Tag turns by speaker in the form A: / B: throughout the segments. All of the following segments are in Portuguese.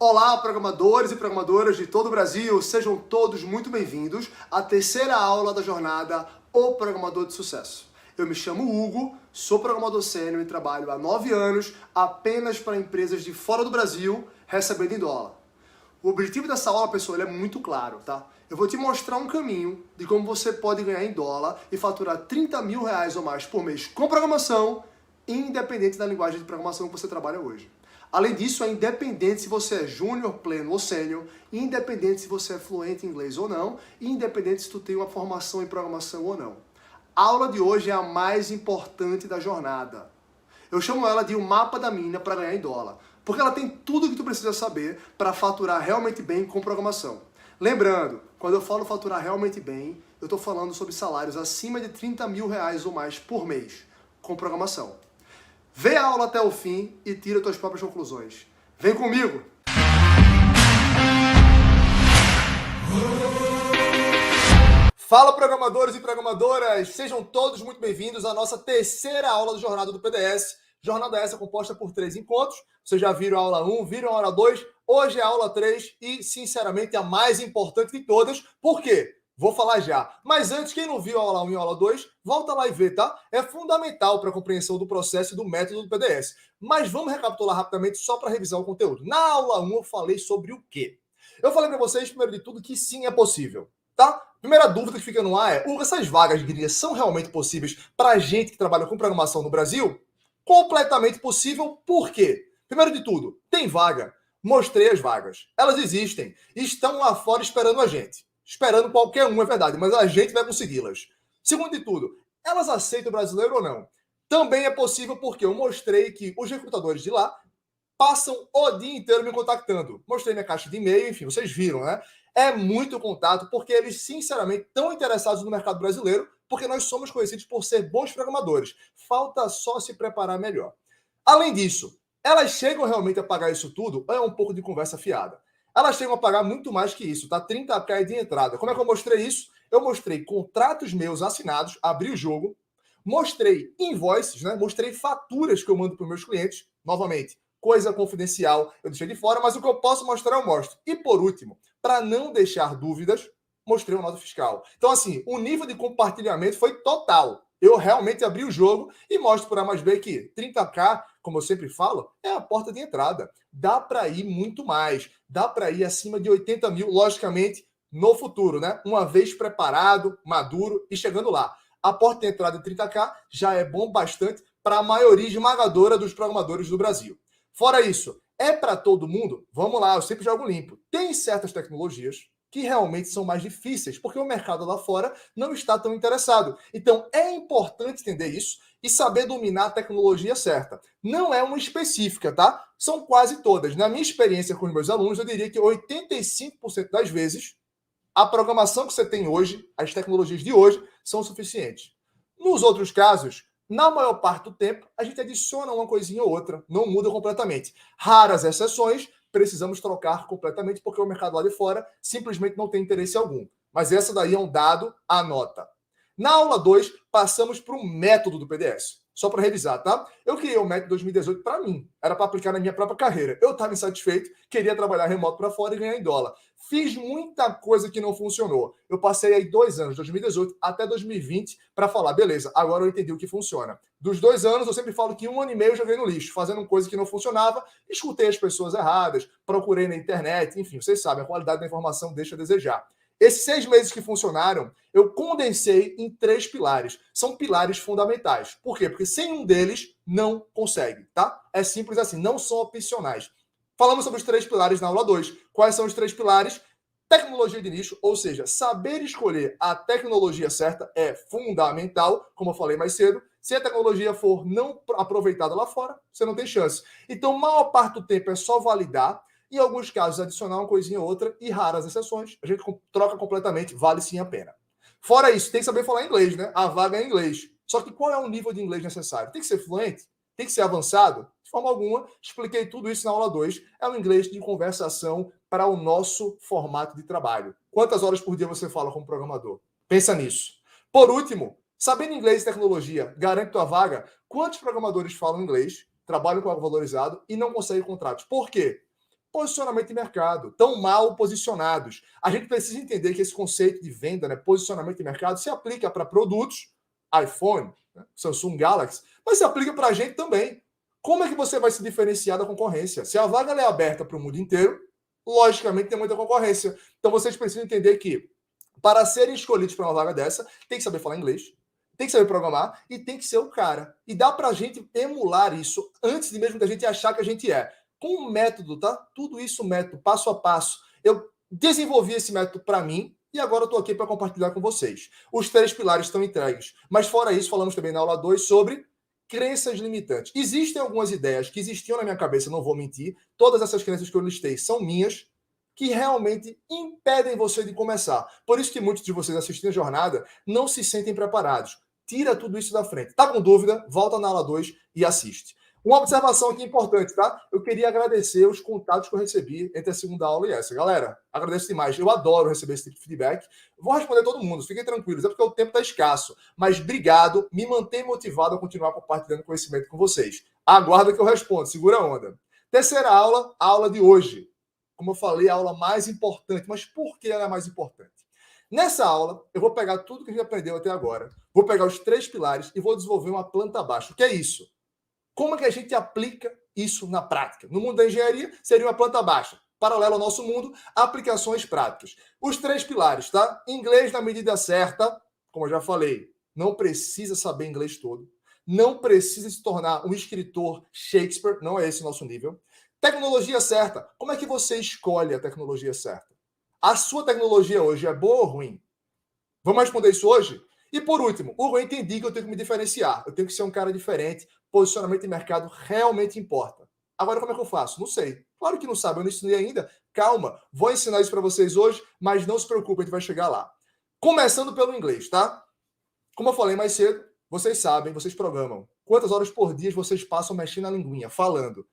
A: Olá, programadores e programadoras de todo o Brasil, sejam todos muito bem-vindos à terceira aula da jornada O Programador de Sucesso. Eu me chamo Hugo, sou programador sênior e trabalho há 9 anos apenas para empresas de fora do Brasil, recebendo em dólar. O objetivo dessa aula, pessoal, ele é muito claro, tá? Eu vou te mostrar um caminho de como você pode ganhar em dólar e faturar 30 mil reais ou mais por mês com programação, independente da linguagem de programação que você trabalha hoje. Além disso, é independente se você é júnior, pleno ou sênior, independente se você é fluente em inglês ou não, e independente se tu tem uma formação em programação ou não. A aula de hoje é a mais importante da jornada. Eu chamo ela de o mapa da mina para ganhar em dólar, porque ela tem tudo o que tu precisa saber para faturar realmente bem com programação. Lembrando, quando eu falo faturar realmente bem, eu estou falando sobre salários acima de 30 mil reais ou mais por mês com programação. Vê a aula até o fim e tira suas próprias conclusões. Vem comigo! Fala, programadores e programadoras! Sejam todos muito bem-vindos à nossa terceira aula da Jornada do PDS. Jornada essa composta por 3 encontros. Vocês já viram a aula 1, viram a aula 2. Hoje é a aula 3 e, sinceramente, a mais importante de todas. Por quê? Vou falar já. Mas antes, quem não viu a aula 1 e a aula 2, volta lá e vê, tá? É fundamental para a compreensão do processo e do método do PDS. Mas vamos recapitular rapidamente só para revisar o conteúdo. Na aula 1 eu falei sobre o quê? Eu falei para vocês, primeiro de tudo, que sim, é possível, tá? Primeira dúvida que fica no ar é, essas vagas de gringa são realmente possíveis para gente que trabalha com programação no Brasil? Completamente possível, por quê? Primeiro de tudo, tem vaga. Mostrei as vagas. Elas existem. Estão lá fora esperando a gente. Esperando qualquer um, é verdade, mas a gente vai consegui-las. Segundo de tudo, elas aceitam o brasileiro ou não? Também é possível porque eu mostrei que os recrutadores de lá passam o dia inteiro me contactando. Mostrei minha caixa de e-mail, enfim, vocês viram, né? É muito contato porque eles, sinceramente, estão interessados no mercado brasileiro porque nós somos conhecidos por ser bons programadores. Falta só se preparar melhor. Além disso, elas chegam realmente a pagar isso tudo? É um pouco de conversa fiada. Elas chegam a pagar muito mais que isso, tá? 30k de entrada. Como é que eu mostrei isso? Eu mostrei contratos meus assinados, abri o jogo, mostrei invoices, né? Mostrei faturas que eu mando para os meus clientes. Novamente, coisa confidencial, eu deixei de fora, mas o que eu posso mostrar, eu mostro. E por último, para não deixar dúvidas, mostrei uma nota fiscal. Então, assim, o nível de compartilhamento foi total. Eu realmente abri o jogo e mostro por A mais B que 30k, como eu sempre falo, é a porta de entrada. Dá para ir muito mais. Dá para ir acima de 80 mil, logicamente, no futuro, né? Uma vez preparado, maduro e chegando lá. A porta de entrada de 30k já é bom bastante para a maioria esmagadora dos programadores do Brasil. Fora isso, é para todo mundo? Vamos lá, eu sempre jogo limpo. Tem certas tecnologias que realmente são mais difíceis, porque o mercado lá fora não está tão interessado. Então, é importante entender isso e saber dominar a tecnologia certa. Não é uma específica, tá? São quase todas. Na minha experiência com os meus alunos, eu diria que 85% das vezes, a programação que você tem hoje, as tecnologias de hoje, são suficientes. Nos outros casos, na maior parte do tempo, a gente adiciona uma coisinha ou outra, não muda completamente. Raras exceções, precisamos trocar completamente, porque o mercado lá de fora simplesmente não tem interesse algum. Mas essa daí é um dado, anota. Na aula 2, passamos para o método do PDS. Só para revisar, tá? Eu criei o método 2018 para mim. Era para aplicar na minha própria carreira. Eu estava insatisfeito, queria trabalhar remoto para fora e ganhar em dólar. Fiz muita coisa que não funcionou. Eu passei aí 2 anos, 2018 até 2020, para falar, beleza, agora eu entendi o que funciona. Dos 2 anos, eu sempre falo que 1 ano e meio eu joguei no lixo, fazendo coisa que não funcionava, escutei as pessoas erradas, procurei na internet, enfim, vocês sabem, a qualidade da informação deixa a desejar. Esses 6 meses que funcionaram, eu condensei em 3 pilares. São pilares fundamentais. Por quê? Porque sem um deles, não consegue, tá? É simples assim, não são opcionais. Falamos sobre os 3 pilares na aula 2. Quais são os 3 pilares? Tecnologia de nicho, ou seja, saber escolher a tecnologia certa é fundamental, como eu falei mais cedo. Se a tecnologia for não aproveitada lá fora, você não tem chance. Então, maior parte do tempo é só validar, em alguns casos adicionar uma coisinha ou outra, e raras exceções, a gente troca completamente, vale sim a pena. Fora isso, tem que saber falar inglês, né? A vaga é em inglês. Só que qual é o nível de inglês necessário? Tem que ser fluente? Tem que ser avançado? De forma alguma, expliquei tudo isso na aula 2. É um inglês de conversação para o nosso formato de trabalho. Quantas horas por dia você fala como programador? Pensa nisso. Por último, sabendo inglês e tecnologia, garante tua vaga. Quantos programadores falam inglês, trabalham com algo valorizado e não conseguem contratos? Por quê? posicionamento de mercado, tão mal posicionados. A gente precisa entender que esse conceito de venda, né, posicionamento de mercado, se aplica para produtos, iPhone, né, Samsung Galaxy, mas se aplica para a gente também. Como é que você vai se diferenciar da concorrência? Se a vaga é aberta para o mundo inteiro, logicamente tem muita concorrência. Então vocês precisam entender que, para serem escolhidos para uma vaga dessa, tem que saber falar inglês, tem que saber programar e tem que ser o cara. E dá para a gente emular isso antes de mesmo da gente achar que a gente é. Com um método, tá? Tudo isso método, passo a passo. Eu desenvolvi esse método para mim e agora eu estou aqui para compartilhar com vocês. Os 3 pilares estão entregues. Mas fora isso, falamos também na aula 2 sobre crenças limitantes. Existem algumas ideias que existiam na minha cabeça, não vou mentir. Todas essas crenças que eu listei são minhas, que realmente impedem você de começar. Por isso que muitos de vocês assistindo a jornada não se sentem preparados. Tira tudo isso da frente. Tá com dúvida? Volta na aula 2 e assiste. Uma observação aqui importante, tá? Eu queria agradecer os contatos que eu recebi entre a segunda aula e essa. Galera, agradeço demais. Eu adoro receber esse tipo de feedback. Vou responder todo mundo, fiquem tranquilos. É porque o tempo está escasso. Mas obrigado, me mantém motivado a continuar compartilhando conhecimento com vocês. Aguarda que eu respondo, segura a onda. Terceira aula, a aula de hoje. Como eu falei, a aula mais importante. Mas por que ela é mais importante? Nessa aula, eu vou pegar tudo que a gente aprendeu até agora, vou pegar os 3 pilares e vou desenvolver uma planta abaixo. O que é isso? Como é que a gente aplica isso na prática? No mundo da engenharia, seria uma planta baixa. Paralelo ao nosso mundo, aplicações práticas. Os 3 pilares, tá? Inglês na medida certa, como eu já falei, não precisa saber inglês todo. Não precisa se tornar um escritor Shakespeare, não é esse o nosso nível. Tecnologia certa. Como é que você escolhe a tecnologia certa? A sua tecnologia hoje é boa ou ruim? Vamos responder isso hoje? E por último, eu entendi que eu tenho que me diferenciar. Eu tenho que ser um cara diferente. Posicionamento de mercado realmente importa. Agora, como é que eu faço? Não sei. Claro que não sabe, eu não ensinei ainda. Calma, vou ensinar isso para vocês hoje, mas não se preocupe, a gente vai chegar lá. Começando pelo inglês, tá? Como eu falei mais cedo, vocês sabem, vocês programam. Quantas horas por dia vocês passam mexendo na linguinha, falando?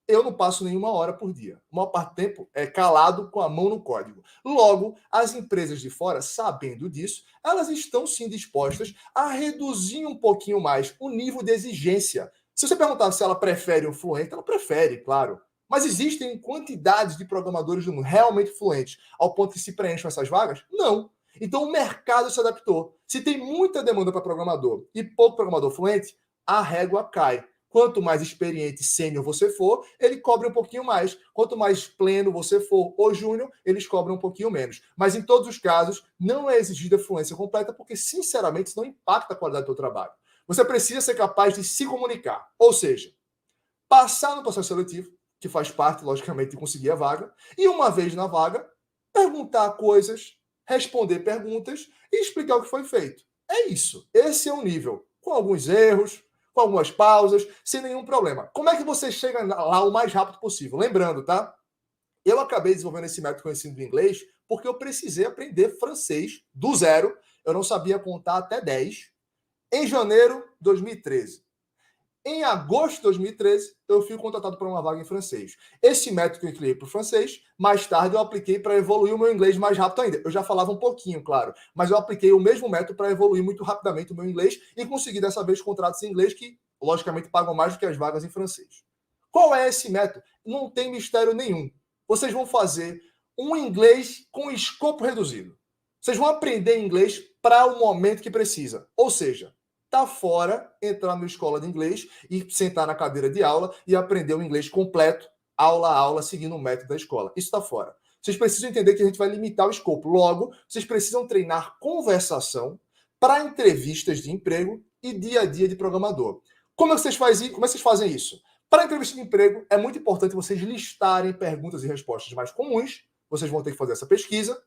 A: Eu não passo nenhuma hora por dia. A maior parte do tempo é calado com a mão no código. Logo, as empresas de fora, sabendo disso, elas estão sim dispostas a reduzir um pouquinho mais o nível de exigência. Se você perguntar se ela prefere um fluente, ela prefere, claro. Mas existem quantidades de programadores realmente fluentes ao ponto que se preencham essas vagas? Não. Então o mercado se adaptou. Se tem muita demanda para programador e pouco programador fluente, a régua cai. Quanto mais experiente sênior você for, ele cobra um pouquinho mais. Quanto mais pleno você for ou júnior, eles cobram um pouquinho menos. Mas em todos os casos, não é exigida fluência completa, porque, sinceramente, isso não impacta a qualidade do seu trabalho. Você precisa ser capaz de se comunicar. Ou seja, passar no processo seletivo, que faz parte, logicamente, de conseguir a vaga, e uma vez na vaga, perguntar coisas, responder perguntas e explicar o que foi feito. É isso. Esse é o nível. Com alguns erros, com algumas pausas, sem nenhum problema. Como é que você chega lá o mais rápido possível? Lembrando, tá? Eu acabei desenvolvendo esse método conhecido do inglês porque eu precisei aprender francês do zero. Eu não sabia contar até 10 em janeiro de 2013. Em agosto de 2013, eu fui contratado para uma vaga em francês. Esse método que eu criei para o francês, mais tarde eu apliquei para evoluir o meu inglês mais rápido ainda. Eu já falava um pouquinho, claro, mas eu apliquei o mesmo método para evoluir muito rapidamente o meu inglês e consegui dessa vez contratos em inglês que, logicamente, pagam mais do que as vagas em francês. Qual é esse método? Não tem mistério nenhum. Vocês vão fazer um inglês com escopo reduzido. Vocês vão aprender inglês para o momento que precisa. Ou seja, tá fora, entrar na escola de inglês e sentar na cadeira de aula e aprender o inglês completo, aula a aula, seguindo o método da escola. Isso está fora. Vocês precisam entender que a gente vai limitar o escopo. Logo, vocês precisam treinar conversação para entrevistas de emprego e dia a dia de programador. Como é que vocês fazem isso? Para entrevista de emprego, é muito importante vocês listarem perguntas e respostas mais comuns. Vocês vão ter que fazer essa pesquisa,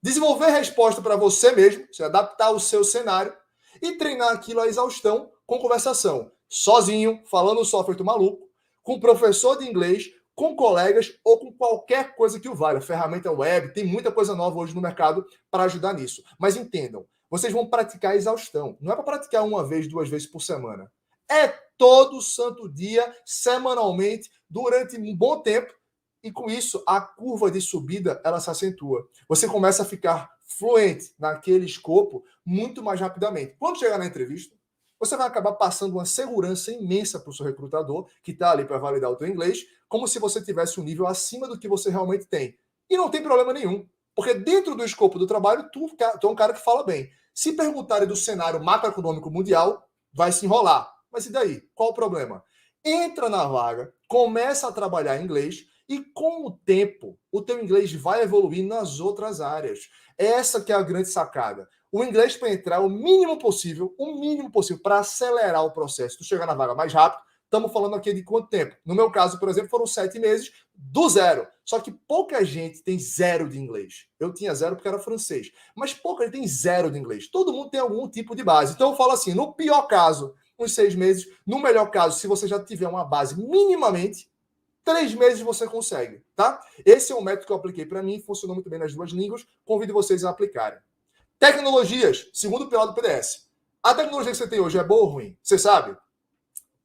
A: desenvolver resposta para você mesmo, se adaptar ao seu cenário, e treinar aquilo à exaustão com conversação. Sozinho, falando só feito maluco, com professor de inglês, com colegas ou com qualquer coisa que o valha. Ferramenta web, tem muita coisa nova hoje no mercado para ajudar nisso. Mas entendam, vocês vão praticar a exaustão. Não é para praticar uma vez, 2 vezes por semana. É todo santo dia, semanalmente, durante um bom tempo. E com isso, a curva de subida, ela se acentua. Você começa a ficar fluente naquele escopo muito mais rapidamente. Quando chegar na entrevista, você vai acabar passando uma segurança imensa para o seu recrutador, que está ali para validar o teu inglês, como se você tivesse um nível acima do que você realmente tem. E não tem problema nenhum, porque dentro do escopo do trabalho, tu é um cara que fala bem. Se perguntarem do cenário macroeconômico mundial, vai se enrolar. Mas e daí? Qual o problema? Entra na vaga, começa a trabalhar inglês e com o tempo, o teu inglês vai evoluir nas outras áreas. Essa que é a grande sacada. O inglês para entrar o mínimo possível para acelerar o processo, tu chegar na vaga mais rápido. Estamos falando aqui de quanto tempo? No meu caso, por exemplo, foram 7 meses do zero. Só que pouca gente tem zero de inglês. Eu tinha zero porque era francês. Mas pouca gente tem zero de inglês. Todo mundo tem algum tipo de base. Então eu falo assim, no pior caso, uns 6 meses. No melhor caso, se você já tiver uma base minimamente, 3 meses você consegue, tá? Esse é um método que eu apliquei para mim, funcionou muito bem nas duas línguas. Convido vocês a aplicarem. Tecnologias, segundo pilar do PDS. A tecnologia que você tem hoje é boa ou ruim? Você sabe?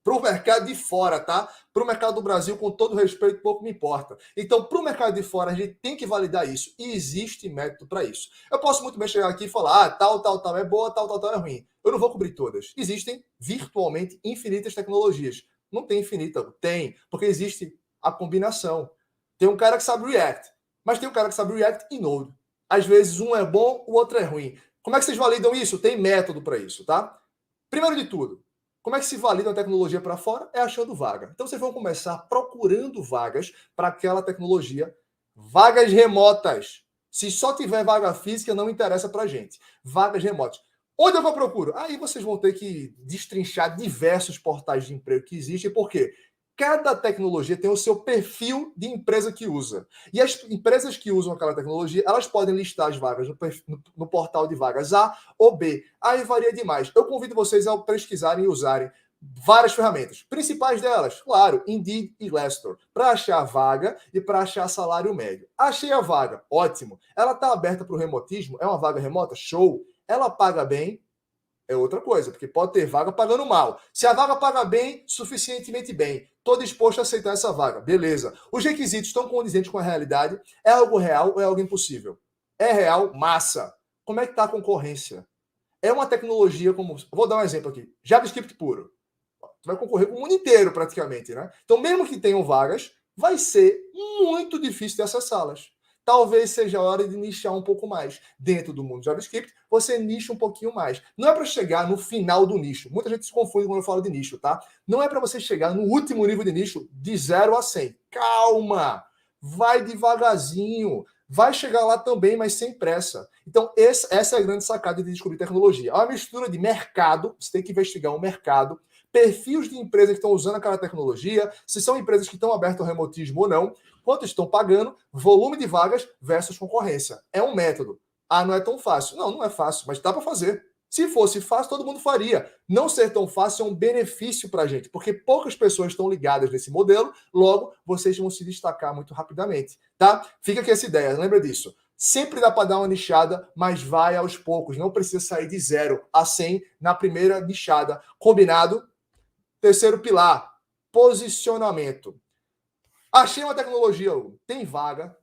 A: Para o mercado de fora, tá? Para o mercado do Brasil, com todo respeito, pouco me importa. Então, para o mercado de fora, a gente tem que validar isso. E existe método para isso. Eu posso muito bem chegar aqui e falar, tal é boa, tal é ruim. Eu não vou cobrir todas. Existem virtualmente infinitas tecnologias. Não tem infinita, tem, porque existe a combinação. Tem um cara que sabe React, mas tem um cara que sabe React e Node. Às vezes um é bom, o outro é ruim. Como é que vocês validam isso? Tem método para isso, tá? Primeiro de tudo, como é que se valida a tecnologia para fora? É achando vaga. Então vocês vão começar procurando vagas para aquela tecnologia, vagas remotas. Se só tiver vaga física, não interessa para a gente. Vagas remotas. Onde eu procuro? Aí vocês vão ter que destrinchar diversos portais de emprego que existem, por quê? Cada tecnologia tem o seu perfil de empresa que usa. E as empresas que usam aquela tecnologia, elas podem listar as vagas no portal de vagas A ou B. Aí varia demais. Eu convido vocês a pesquisarem e usarem várias ferramentas. Principais delas, claro, Indeed e Glassdoor, para achar vaga e para achar salário médio. Achei a vaga, ótimo. Ela está aberta para o remotismo? É uma vaga remota? Show. Ela paga bem? É outra coisa, porque pode ter vaga pagando mal. Se a vaga paga bem, suficientemente bem, estou disposto a aceitar essa vaga. Beleza. Os requisitos estão condizentes com a realidade? É algo real ou é algo impossível? É real? Massa. Como é que está a concorrência? É uma tecnologia como... Vou dar um exemplo aqui. JavaScript puro. Tu vai concorrer com o mundo inteiro, praticamente, né? Então, mesmo que tenham vagas, vai ser muito difícil de acessá-las. Talvez seja a hora de nichar um pouco mais. Dentro do mundo JavaScript, você nicha um pouquinho mais. Não é para chegar no final do nicho. Muita gente se confunde quando eu falo de nicho, tá? Não é para você chegar no último nível de nicho de 0 a 100. Calma! Vai devagarzinho. Vai chegar lá também, mas sem pressa. Então, essa é a grande sacada de descobrir tecnologia. É uma mistura de mercado, você tem que investigar o mercado, perfis de empresas que estão usando aquela tecnologia, se são empresas que estão abertas ao remotismo ou não, quanto estão pagando, volume de vagas versus concorrência. É um método. Ah, não é tão fácil. Não, não é fácil, mas dá para fazer. Se fosse fácil, todo mundo faria. Não ser tão fácil é um benefício para a gente, porque poucas pessoas estão ligadas nesse modelo, logo vocês vão se destacar muito rapidamente, tá? Fica aqui essa ideia, lembra disso. Sempre dá para dar uma nichada, mas vai aos poucos. Não precisa sair de 0 a 100 na primeira nichada. Combinado? Terceiro pilar, posicionamento. Achei uma tecnologia, tem vaga,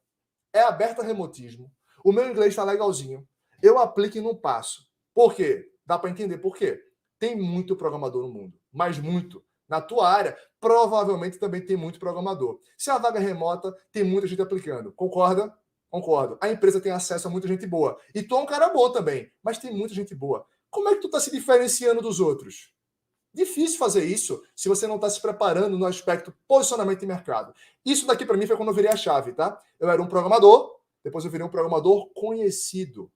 A: é aberta a remotismo, o meu inglês está legalzinho, eu aplico e não passo. Por quê? Dá para entender por quê? Tem muito programador no mundo, mas muito. Na tua área, provavelmente também tem muito programador. Se a vaga é remota, tem muita gente aplicando. Concorda? Concordo. A empresa tem acesso a muita gente boa. E tu é um cara bom também, mas tem muita gente boa. Como é que tu está se diferenciando dos outros? Difícil fazer isso se você não está se preparando no aspecto posicionamento de mercado. Isso daqui para mim foi quando eu virei a chave, tá? Eu era um programador, depois eu virei um programador conhecido.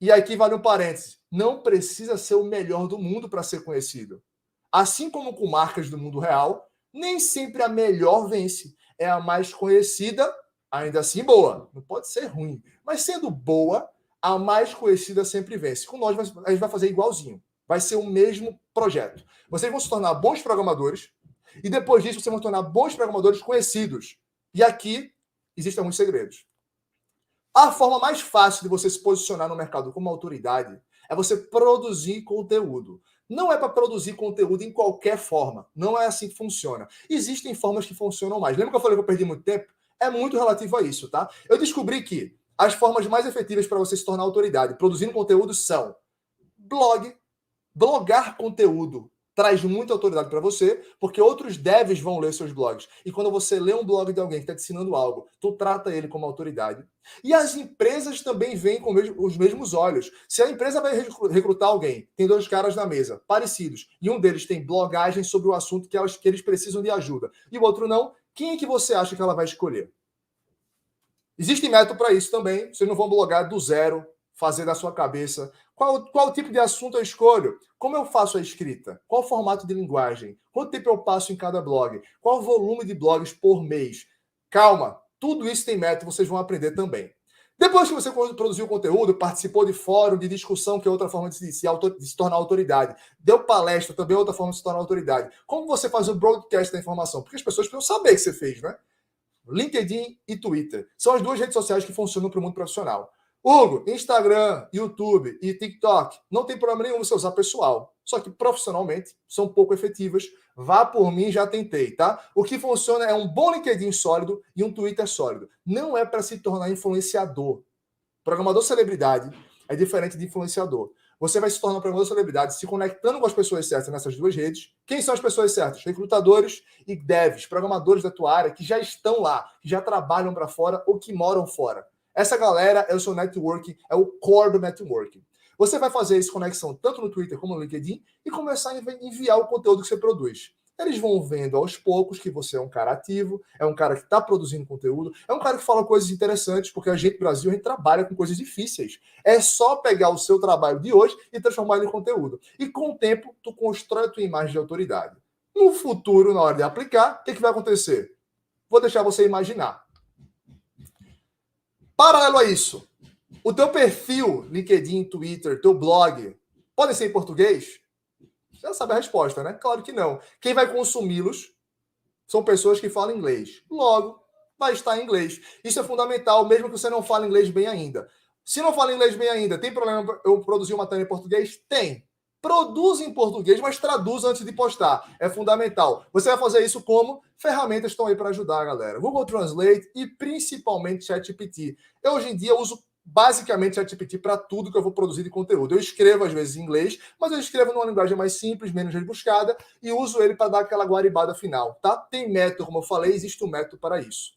A: E aqui vale um parênteses. Não precisa ser o melhor do mundo para ser conhecido. Assim como com marcas do mundo real, nem sempre a melhor vence. É a mais conhecida, ainda assim boa. Não pode ser ruim. Mas sendo boa, a mais conhecida sempre vence. Com nós, a gente vai fazer igualzinho. Vai ser o mesmo projeto. Vocês vão se tornar bons programadores e depois disso vocês vão se tornar bons programadores conhecidos. E aqui existem alguns segredos. A forma mais fácil de você se posicionar no mercado como autoridade é você produzir conteúdo. Não é para produzir conteúdo em qualquer forma. Não é assim que funciona. Existem formas que funcionam mais. Lembra que eu falei que eu perdi muito tempo? É muito relativo a isso, tá? Eu descobri que as formas mais efetivas para você se tornar autoridade produzindo conteúdo são blog, blogar conteúdo traz muita autoridade para você, porque outros devs vão ler seus blogs. E quando você lê um blog de alguém que está te ensinando algo, tu trata ele como autoridade. E as empresas também veem com os mesmos olhos. Se a empresa vai recrutar alguém, tem dois caras na mesa, parecidos, e um deles tem blogagem sobre o assunto que eles precisam de ajuda, e o outro não, quem é que você acha que ela vai escolher? Existe método para isso também. Vocês não vão blogar do zero, fazer da sua cabeça. Qual tipo de assunto eu escolho? Como eu faço a escrita? Qual o formato de linguagem? Quanto tempo eu passo em cada blog? Qual o volume de blogs por mês? Calma, tudo isso tem método, vocês vão aprender também. Depois que você produziu conteúdo, participou de fórum, de discussão, que é outra forma de se tornar autoridade, deu palestra, também é outra forma de se tornar autoridade. Como você faz o broadcast da informação? Porque as pessoas precisam saber que você fez, né? LinkedIn e Twitter. São as duas redes sociais que funcionam para o mundo profissional. Hugo, Instagram, YouTube e TikTok, não tem problema nenhum você usar pessoal. Só que profissionalmente são pouco efetivas. Vá por mim, já tentei, tá? O que funciona é um bom LinkedIn sólido e um Twitter sólido. Não é para se tornar influenciador. Programador celebridade é diferente de influenciador. Você vai se tornar um programador celebridade se conectando com as pessoas certas nessas duas redes. Quem são as pessoas certas? Recrutadores e devs, programadores da tua área que já estão lá, que já trabalham para fora ou que moram fora. Essa galera é o seu networking, é o core do networking. Você vai fazer essa conexão tanto no Twitter como no LinkedIn e começar a enviar o conteúdo que você produz. Eles vão vendo aos poucos que você é um cara ativo, é um cara que está produzindo conteúdo, é um cara que fala coisas interessantes, porque a gente, no Brasil, a gente trabalha com coisas difíceis. É só pegar o seu trabalho de hoje e transformar ele em conteúdo. E com o tempo, tu constrói a tua imagem de autoridade. No futuro, na hora de aplicar, o que vai acontecer? Vou deixar você imaginar. Paralelo a isso, o teu perfil, LinkedIn, Twitter, teu blog, podem ser em português? Você já sabe a resposta, né? Claro que não. Quem vai consumi-los são pessoas que falam inglês. Logo, vai estar em inglês. Isso é fundamental, mesmo que você não fale inglês bem ainda. Se não fala inglês bem ainda, tem problema eu produzir uma matéria em português? Tem. Produza em português, mas traduza antes de postar. É fundamental. Você vai fazer isso como? Ferramentas estão aí para ajudar, galera. Google Translate e principalmente ChatGPT. Eu, hoje em dia, uso basicamente ChatGPT para tudo que eu vou produzir de conteúdo. Eu escrevo, às vezes, em inglês, mas eu escrevo numa linguagem mais simples, menos rebuscada, e uso ele para dar aquela guaribada final, tá? Tem método, como eu falei, existe um método para isso.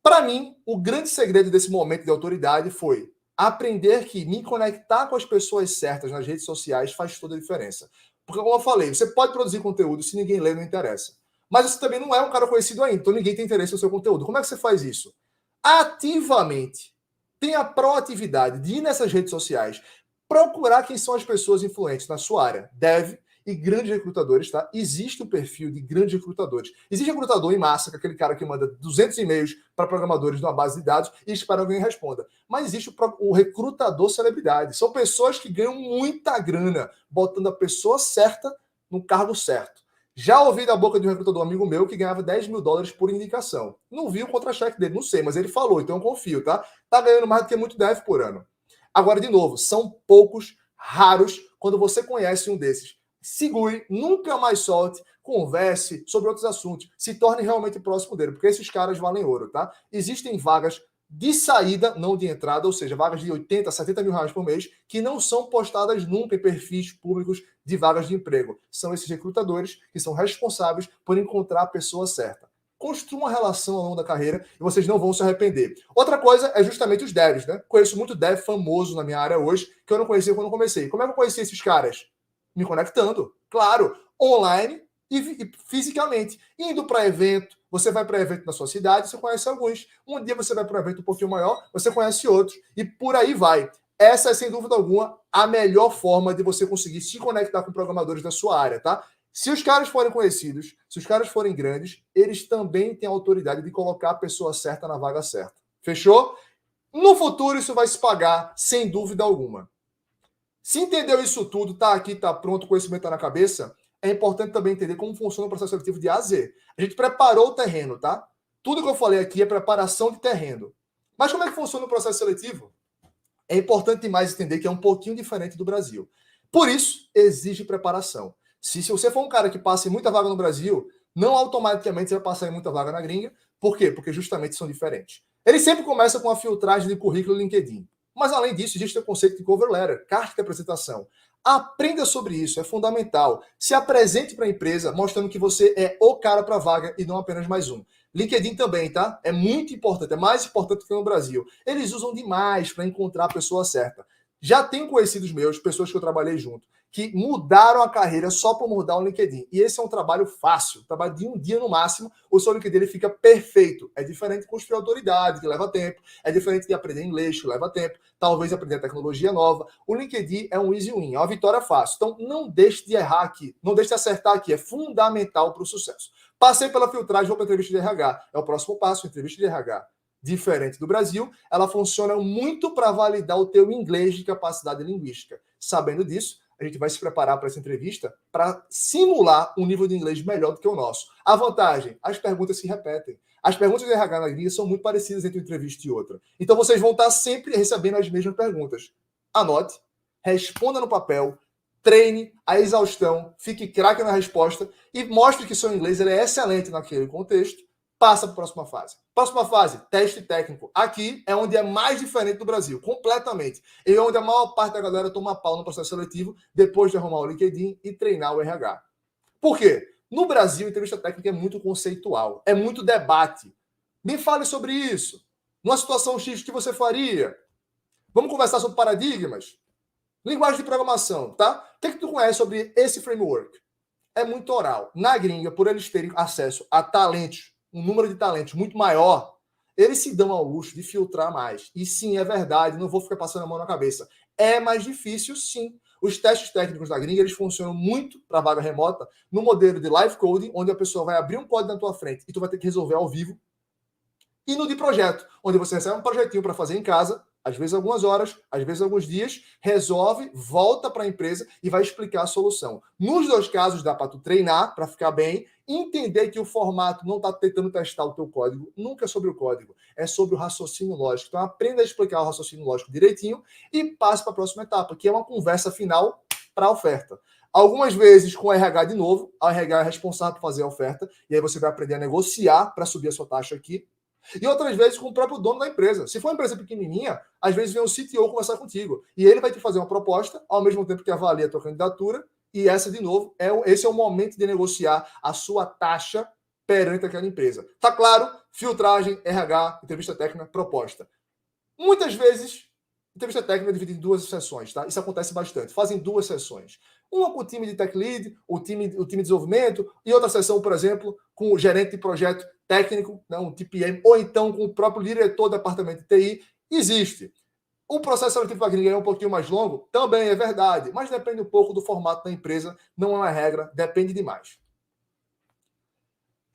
A: Para mim, o grande segredo desse momento de autoridade foi aprender que me conectar com as pessoas certas nas redes sociais faz toda a diferença. Porque, como eu falei, você pode produzir conteúdo, se ninguém lê, não interessa. Mas você também não é um cara conhecido ainda, então ninguém tem interesse no seu conteúdo. Como é que você faz isso? Ativamente. Tenha a proatividade de ir nessas redes sociais, procurar quem são as pessoas influentes na sua área. Deve e grandes recrutadores, tá? Existe um perfil de grandes recrutadores. Existe recrutador em massa, que é aquele cara que manda 200 e-mails para programadores numa base de dados e espera alguém responda. Mas existe o recrutador celebridade. São pessoas que ganham muita grana botando a pessoa certa no cargo certo. Já ouvi da boca de um recrutador amigo meu que ganhava $10 mil por indicação. Não vi o contra-cheque dele, não sei, mas ele falou, então eu confio, tá? Tá ganhando mais do que muito dev por ano. Agora, de novo, são poucos, raros, quando você conhece um desses. Segure, nunca mais solte, converse sobre outros assuntos, se torne realmente próximo dele, porque esses caras valem ouro, tá? Existem vagas de saída, não de entrada, ou seja, vagas de 80, 70 mil reais por mês, que não são postadas nunca em perfis públicos de vagas de emprego. São esses recrutadores que são responsáveis por encontrar a pessoa certa. Construa uma relação ao longo da carreira e vocês não vão se arrepender. Outra coisa é justamente os devs, né? Conheço muito dev famoso na minha área hoje, que eu não conhecia quando comecei. Como é que eu conheci esses caras? Me conectando, claro, online e fisicamente. Indo para evento, você vai para evento na sua cidade, você conhece alguns. Um dia você vai para um evento um pouquinho maior, você conhece outros. E por aí vai. Essa é, sem dúvida alguma, a melhor forma de você conseguir se conectar com programadores da sua área, tá? Se os caras forem conhecidos, se os caras forem grandes, eles também têm a autoridade de colocar a pessoa certa na vaga certa. Fechou? No futuro, isso vai se pagar, sem dúvida alguma. Se entendeu isso tudo, tá aqui, tá pronto, o conhecimento tá na cabeça, é importante também entender como funciona o processo seletivo de A a Z. A gente preparou o terreno, tá? Tudo que eu falei aqui é preparação de terreno. Mas como é que funciona o processo seletivo? É importante demais entender que é um pouquinho diferente do Brasil. Por isso, exige preparação. Se você for um cara que passa em muita vaga no Brasil, não automaticamente você vai passar em muita vaga na gringa. Por quê? Porque justamente são diferentes. Ele sempre começa com a filtragem de currículo LinkedIn. Mas, além disso, existe o conceito de cover letter, carta de apresentação. Aprenda sobre isso, é fundamental. Se apresente para a empresa mostrando que você é o cara para a vaga e não apenas mais um. LinkedIn também, tá? É muito importante, é mais importante que no Brasil. Eles usam demais para encontrar a pessoa certa. Já tenho conhecidos meus, pessoas que eu trabalhei junto, que mudaram a carreira só por mudar o LinkedIn. E esse é um trabalho fácil, trabalho de um dia no máximo, o seu LinkedIn ele fica perfeito. É diferente de construir autoridade, que leva tempo. É diferente de aprender inglês, que leva tempo. Talvez aprender tecnologia nova. O LinkedIn é um easy win, é uma vitória fácil. Então, não deixe de errar aqui, não deixe de acertar aqui. É fundamental para o sucesso. Passei pela filtragem, vou para a entrevista de RH. É o próximo passo, entrevista de RH. Diferente do Brasil, ela funciona muito para validar o teu inglês de capacidade linguística. Sabendo disso, a gente vai se preparar para essa entrevista para simular um nível de inglês melhor do que o nosso. A vantagem, as perguntas se repetem. As perguntas de RH na gringa são muito parecidas entre uma entrevista e outra. Então, vocês vão estar sempre recebendo as mesmas perguntas. Anote, responda no papel, treine a exaustão, fique craque na resposta e mostre que seu inglês ele é excelente naquele contexto. Passa para a próxima fase. Próxima fase, teste técnico. Aqui é onde é mais diferente do Brasil, completamente. E é onde a maior parte da galera toma pau no processo seletivo depois de arrumar o LinkedIn e treinar o RH. Por quê? No Brasil, a entrevista técnica é muito conceitual, é muito debate. Me fale sobre isso. Numa situação X, o que você faria? Vamos conversar sobre paradigmas? Linguagem de programação, tá? O que tu conhece sobre esse framework? É muito oral. Na gringa, por eles terem acesso a talentos, um número de talentos muito maior, eles se dão ao luxo de filtrar mais. E sim, é verdade, não vou ficar passando a mão na cabeça. É mais difícil, sim. Os testes técnicos da gringa, eles funcionam muito para vaga remota no modelo de live coding, onde a pessoa vai abrir um código na tua frente e tu vai ter que resolver ao vivo. E no de projeto, onde você recebe um projetinho para fazer em casa, às vezes algumas horas, às vezes alguns dias, resolve, volta para a empresa e vai explicar a solução. Nos dois casos dá para tu treinar, para ficar bem, entender que o formato não está tentando testar o teu código, nunca é sobre o código, é sobre o raciocínio lógico. Então aprenda a explicar o raciocínio lógico direitinho e passe para a próxima etapa, que é uma conversa final para a oferta. Algumas vezes com o RH de novo, a RH é responsável por fazer a oferta, e aí você vai aprender a negociar para subir a sua taxa aqui. E outras vezes com o próprio dono da empresa. Se for uma empresa pequenininha, às vezes vem o CTO conversar contigo. E ele vai te fazer uma proposta, ao mesmo tempo que avalia a tua candidatura. E essa, de novo, esse é o momento de negociar a sua taxa perante aquela empresa. Tá claro? Filtragem, RH, entrevista técnica, proposta. Muitas vezes, entrevista técnica é dividida em duas sessões, tá? Isso acontece bastante. Fazem duas sessões. Uma com o time de tech lead, o time de desenvolvimento, e outra sessão, por exemplo, com o gerente de projeto técnico, né, um TPM, ou então com o próprio diretor do departamento de TI. Existe. O processo seletivo para gringa é um pouquinho mais longo? Também é verdade, mas depende um pouco do formato da empresa, não é uma regra, depende demais.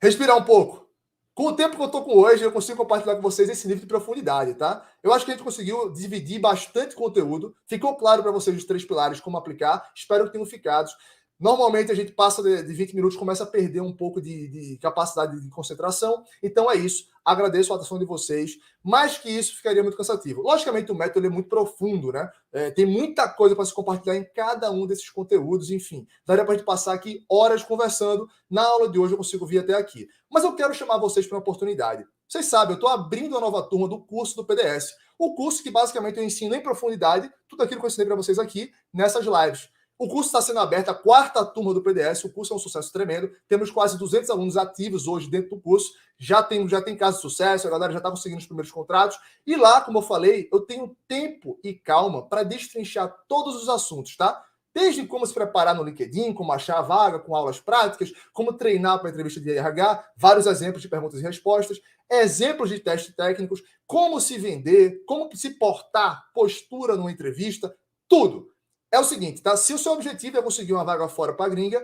A: Respirar um pouco. Com o tempo que eu estou com hoje, eu consigo compartilhar com vocês esse nível de profundidade, tá? Eu acho que a gente conseguiu dividir bastante conteúdo. Ficou claro para vocês os 3 pilares, como aplicar. Espero que tenham ficado. Normalmente a gente passa de 20 minutos, começa a perder um pouco de capacidade de concentração. Então é isso. Agradeço a atenção de vocês. Mais que isso, ficaria muito cansativo. Logicamente, o método é muito profundo, né? Tem muita coisa para se compartilhar em cada um desses conteúdos. Enfim, daria para a gente passar aqui horas conversando. Na aula de hoje eu consigo vir até aqui. Mas eu quero chamar vocês para uma oportunidade. Vocês sabem, eu estou abrindo uma nova turma do curso do PDS. O curso que basicamente eu ensino em profundidade tudo aquilo que eu ensinei para vocês aqui nessas lives. O curso está sendo aberto, a 4ª turma do PDS, o curso é um sucesso tremendo, temos quase 200 alunos ativos hoje dentro do curso, já tem caso de sucesso, a galera já está conseguindo os primeiros contratos, e lá, como eu falei, eu tenho tempo e calma para destrinchar todos os assuntos, tá? Desde como se preparar no LinkedIn, como achar a vaga com aulas práticas, como treinar para a entrevista de RH, vários exemplos de perguntas e respostas, exemplos de testes técnicos, como se vender, como se portar, postura numa entrevista, tudo. É o seguinte, tá? Se o seu objetivo é conseguir uma vaga fora para a gringa,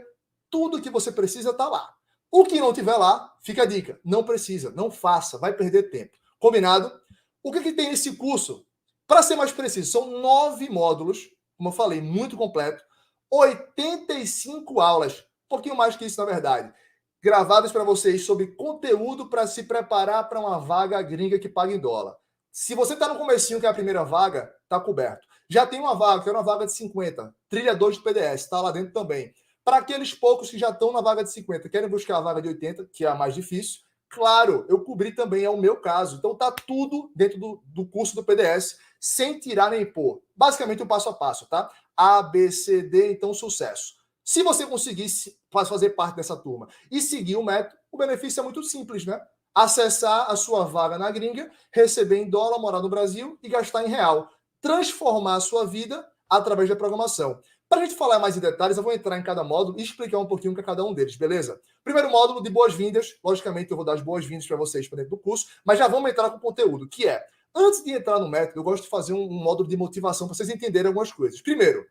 A: tudo que você precisa está lá. O que não tiver lá, fica a dica. Não precisa, não faça, vai perder tempo. Combinado? O que tem nesse curso? Para ser mais preciso, são 9 módulos, como eu falei, muito completo, 85 aulas, um pouquinho mais que isso, na verdade, gravadas para vocês sobre conteúdo para se preparar para uma vaga gringa que paga em dólar. Se você está no comecinho, que é a primeira vaga, está coberto. Já tem uma vaga, que é uma vaga de 50, trilha 2 de PDS, está lá dentro também. Para aqueles poucos que já estão na vaga de 50, querem buscar a vaga de 80, que é a mais difícil, Claro, eu cobri também, é o meu caso. Então tá tudo dentro do curso do PDS, sem tirar nem pôr. Basicamente o passo a passo, tá? A, B, C, D, então sucesso. Se você conseguir fazer parte dessa turma e seguir o método, o benefício é muito simples, né? Acessar a sua vaga na gringa, receber em dólar, morar no Brasil e gastar em real. Transformar a sua vida através da programação. Para a gente falar mais em detalhes, eu vou entrar em cada módulo e explicar um pouquinho o que é cada um deles, beleza? Primeiro módulo de boas-vindas. Logicamente, eu vou dar as boas-vindas para vocês para dentro do curso, mas já vamos entrar com o conteúdo, que é, antes de entrar no método, eu gosto de fazer um módulo de motivação para vocês entenderem algumas coisas. Primeiro,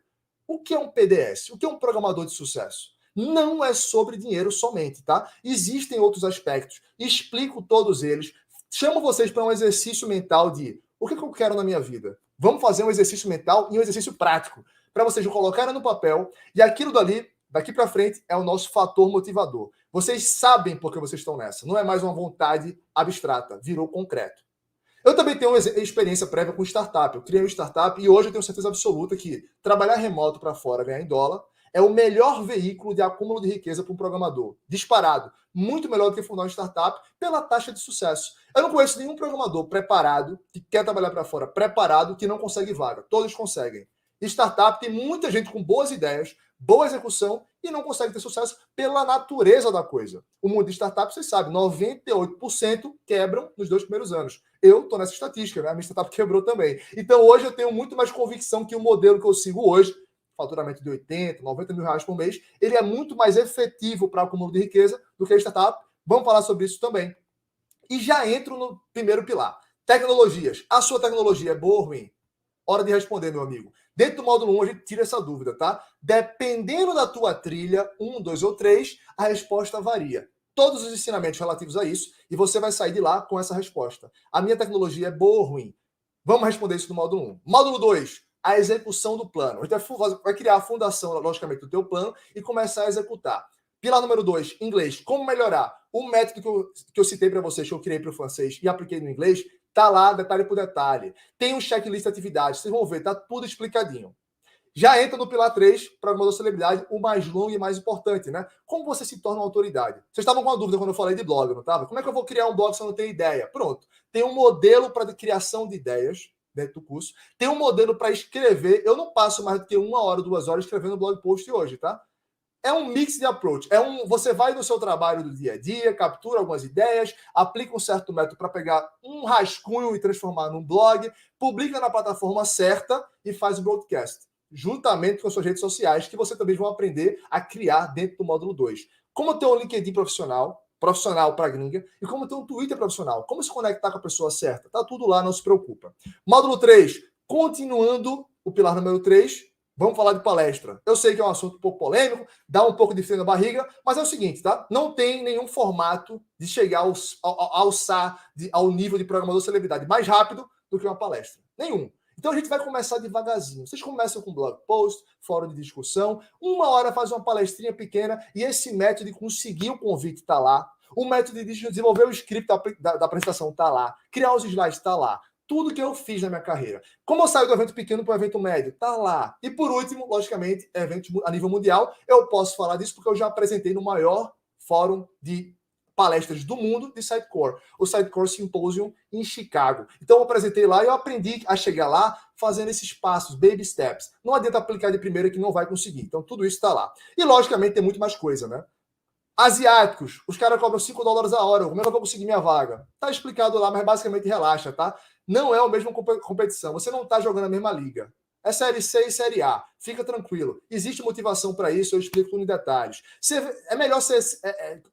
A: o que é um PDS? O que é um programador de sucesso? Não é sobre dinheiro somente, tá? Existem outros aspectos. Explico todos eles. Chamo vocês para um exercício mental de o que eu quero na minha vida? Vamos fazer um exercício mental e um exercício prático para vocês colocarem no papel e aquilo dali, daqui para frente, é o nosso fator motivador. Vocês sabem por que vocês estão nessa. Não é mais uma vontade abstrata, virou concreto. Eu também tenho uma experiência prévia com startup. Eu criei uma startup e hoje eu tenho certeza absoluta que trabalhar remoto para fora, ganhar em dólar, é o melhor veículo de acúmulo de riqueza para um programador. Disparado. Muito melhor do que fundar uma startup pela taxa de sucesso. Eu não conheço nenhum programador preparado que quer trabalhar para fora, preparado, que não consegue vaga. Todos conseguem. Startup tem muita gente com boas ideias, boa execução e não consegue ter sucesso pela natureza da coisa. O mundo de startup, vocês sabem, 98% quebram nos 2 primeiros anos. Eu estou nessa estatística, né? A minha startup quebrou também. Então hoje eu tenho muito mais convicção que o modelo que eu sigo hoje, faturamento de 80, 90 mil reais por mês, ele é muito mais efetivo para o acúmulo de riqueza do que a startup. Vamos falar sobre isso também. E já entro no primeiro pilar. Tecnologias. A sua tecnologia é boa ou ruim? Hora de responder, meu amigo. Dentro do módulo 1, a gente tira essa dúvida, tá? Dependendo da tua trilha, 1, 2 ou 3, a resposta varia. Todos os ensinamentos relativos a isso, e você vai sair de lá com essa resposta. A minha tecnologia é boa ou ruim? Vamos responder isso no módulo 1. Módulo 2, a execução do plano. A gente vai criar a fundação, logicamente, do teu plano e começar a executar. Pilar número 2, inglês. Como melhorar? O método que eu citei para vocês, que eu criei para o francês e apliquei no inglês, tá lá, detalhe por detalhe. Tem um checklist de atividades, vocês vão ver, tá tudo explicadinho. Já entra no pilar 3, programador celebridade, o mais longo e mais importante, né? Como você se torna uma autoridade? Vocês estavam com uma dúvida quando eu falei de blog, não estava? Como é que eu vou criar um blog se eu não tenho ideia? Pronto. Tem um modelo para criação de ideias dentro do curso. Tem um modelo para escrever. Eu não passo mais do que 1 hora, 2 horas escrevendo blog post hoje, tá? É um mix de approach. Você vai no seu trabalho do dia a dia, captura algumas ideias, aplica um certo método para pegar um rascunho e transformar num blog, publica na plataforma certa e faz o broadcast, juntamente com as suas redes sociais, que você também vai aprender a criar dentro do módulo 2. Como ter um LinkedIn profissional para gringa, e como ter um Twitter profissional. Como se conectar com a pessoa certa. Tá tudo lá, não se preocupa. Módulo 3, continuando o pilar número 3, vamos falar de palestra. Eu sei que é um assunto um pouco polêmico, dá um pouco de frio na barriga, mas é o seguinte, tá? Não tem nenhum formato de chegar alçar ao nível de programador celebridade mais rápido do que uma palestra. Nenhum. Então a gente vai começar devagarzinho. Vocês começam com blog post, fórum de discussão, 1 hora faz uma palestrinha pequena e esse método de conseguir o convite está lá. O método de desenvolver o script da apresentação está lá. Criar os slides está lá. Tudo que eu fiz na minha carreira. Como eu saio do evento pequeno para o evento médio? Tá lá. E por último, logicamente, eventos a nível mundial, eu posso falar disso porque eu já apresentei no maior fórum de palestras do mundo de Sitecore, o Sitecore Symposium em Chicago. Então eu apresentei lá e eu aprendi a chegar lá fazendo esses passos, baby steps. Não adianta aplicar de primeira que não vai conseguir. Então tudo isso está lá. E logicamente tem muito mais coisa, né? Asiáticos, os caras cobram $5 a hora. Como é que eu vou conseguir minha vaga? Tá explicado lá, mas basicamente relaxa, tá? Não é a mesma competição. Você não tá jogando a mesma liga. É Série C e Série A. Fica tranquilo. Existe motivação para isso, eu explico tudo em detalhes. É melhor ser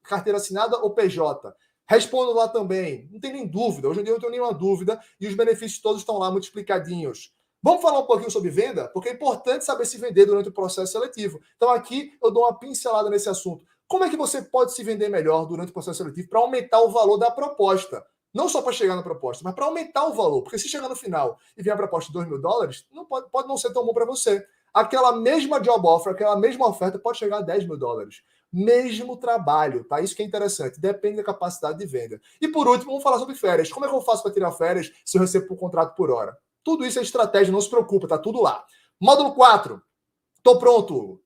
A: carteira assinada ou PJ? Respondo lá também. Não tem nem dúvida. Hoje em dia eu não tenho nenhuma dúvida e os benefícios todos estão lá muito explicadinhos. Vamos falar um pouquinho sobre venda? Porque é importante saber se vender durante o processo seletivo. Então aqui eu dou uma pincelada nesse assunto. Como é que você pode se vender melhor durante o processo seletivo para aumentar o valor da proposta? Não só para chegar na proposta, mas para aumentar o valor. Porque se chegar no final e vier a proposta de $2.000, não pode não ser tão bom para você. Aquela mesma job offer, aquela mesma oferta pode chegar a $10.000. Mesmo trabalho, tá? Isso que é interessante. Depende da capacidade de venda. E por último, vamos falar sobre férias. Como é que eu faço para tirar férias se eu recebo por contrato por hora? Tudo isso é estratégia, não se preocupa, tá tudo lá. Módulo 4. Tô pronto.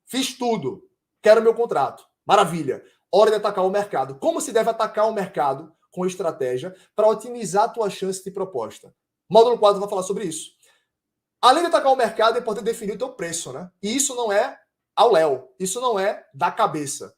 A: Fiz tudo. Quero meu contrato. Maravilha. hora de atacar o mercado. Como se deve atacar o mercado com estratégia para otimizar a tua chance de proposta? Módulo 4 vai falar sobre isso. Além de atacar o mercado, é importante definir o teu preço, né? E isso não é ao léu, isso não é da cabeça.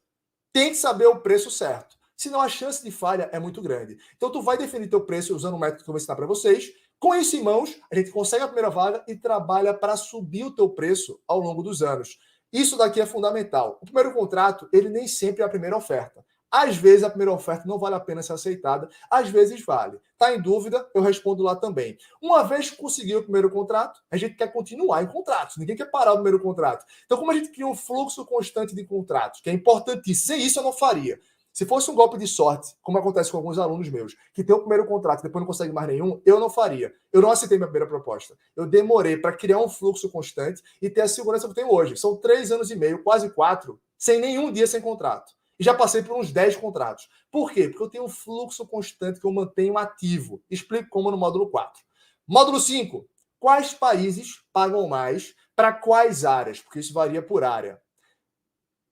A: Tem que saber o preço certo. Senão a chance de falha é muito grande. Então tu vai definir teu preço usando o método que eu vou ensinar para vocês. Com isso em mãos, a gente consegue a primeira vaga e trabalha para subir o teu preço ao longo dos anos. Isso daqui é fundamental. O primeiro contrato, ele nem sempre é a primeira oferta. Às vezes a primeira oferta não vale a pena ser aceitada, às vezes vale. Tá em dúvida? Eu respondo lá também. Uma vez que conseguiu o primeiro contrato, a gente quer continuar em contratos. Ninguém quer parar o primeiro contrato. Então, como a gente cria um fluxo constante de contratos, que é importantíssimo, sem isso eu não faria. Se fosse um golpe de sorte, como acontece com alguns alunos meus, que tem o primeiro contrato e depois não consegue mais nenhum, eu não faria. Eu não aceitei minha primeira proposta. Eu demorei para criar um fluxo constante e ter a segurança que eu tenho hoje. São 3 anos e meio, quase 4, sem nenhum dia sem contrato. E já passei por uns 10 contratos. Por quê? Porque eu tenho um fluxo constante que eu mantenho ativo. Explico como no módulo 4. Módulo 5. Quais países pagam mais para quais áreas? Porque isso varia por área.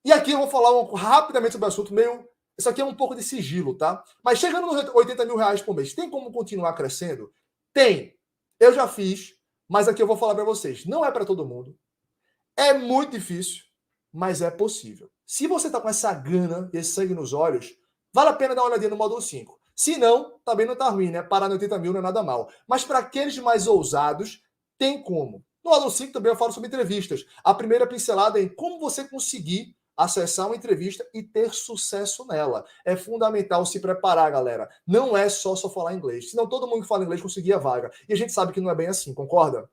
A: E aqui eu vou falar rapidamente sobre o assunto, isso aqui é um pouco de sigilo, tá? Mas chegando nos 80 mil reais por mês, tem como continuar crescendo? Tem. Eu já fiz, mas aqui eu vou falar para vocês. Não é para todo mundo. É muito difícil, mas é possível. Se você está com essa gana e esse sangue nos olhos, vale a pena dar uma olhadinha no módulo 5. Se não, também não está ruim, né? Parar no 80 mil não é nada mal. Mas para aqueles mais ousados, tem como. No módulo 5 também eu falo sobre entrevistas. A primeira pincelada é em como você conseguir acessar uma entrevista e ter sucesso nela. É fundamental se preparar, galera. Não é só falar inglês. Senão todo mundo que fala inglês conseguia a vaga. E a gente sabe que não é bem assim, concorda?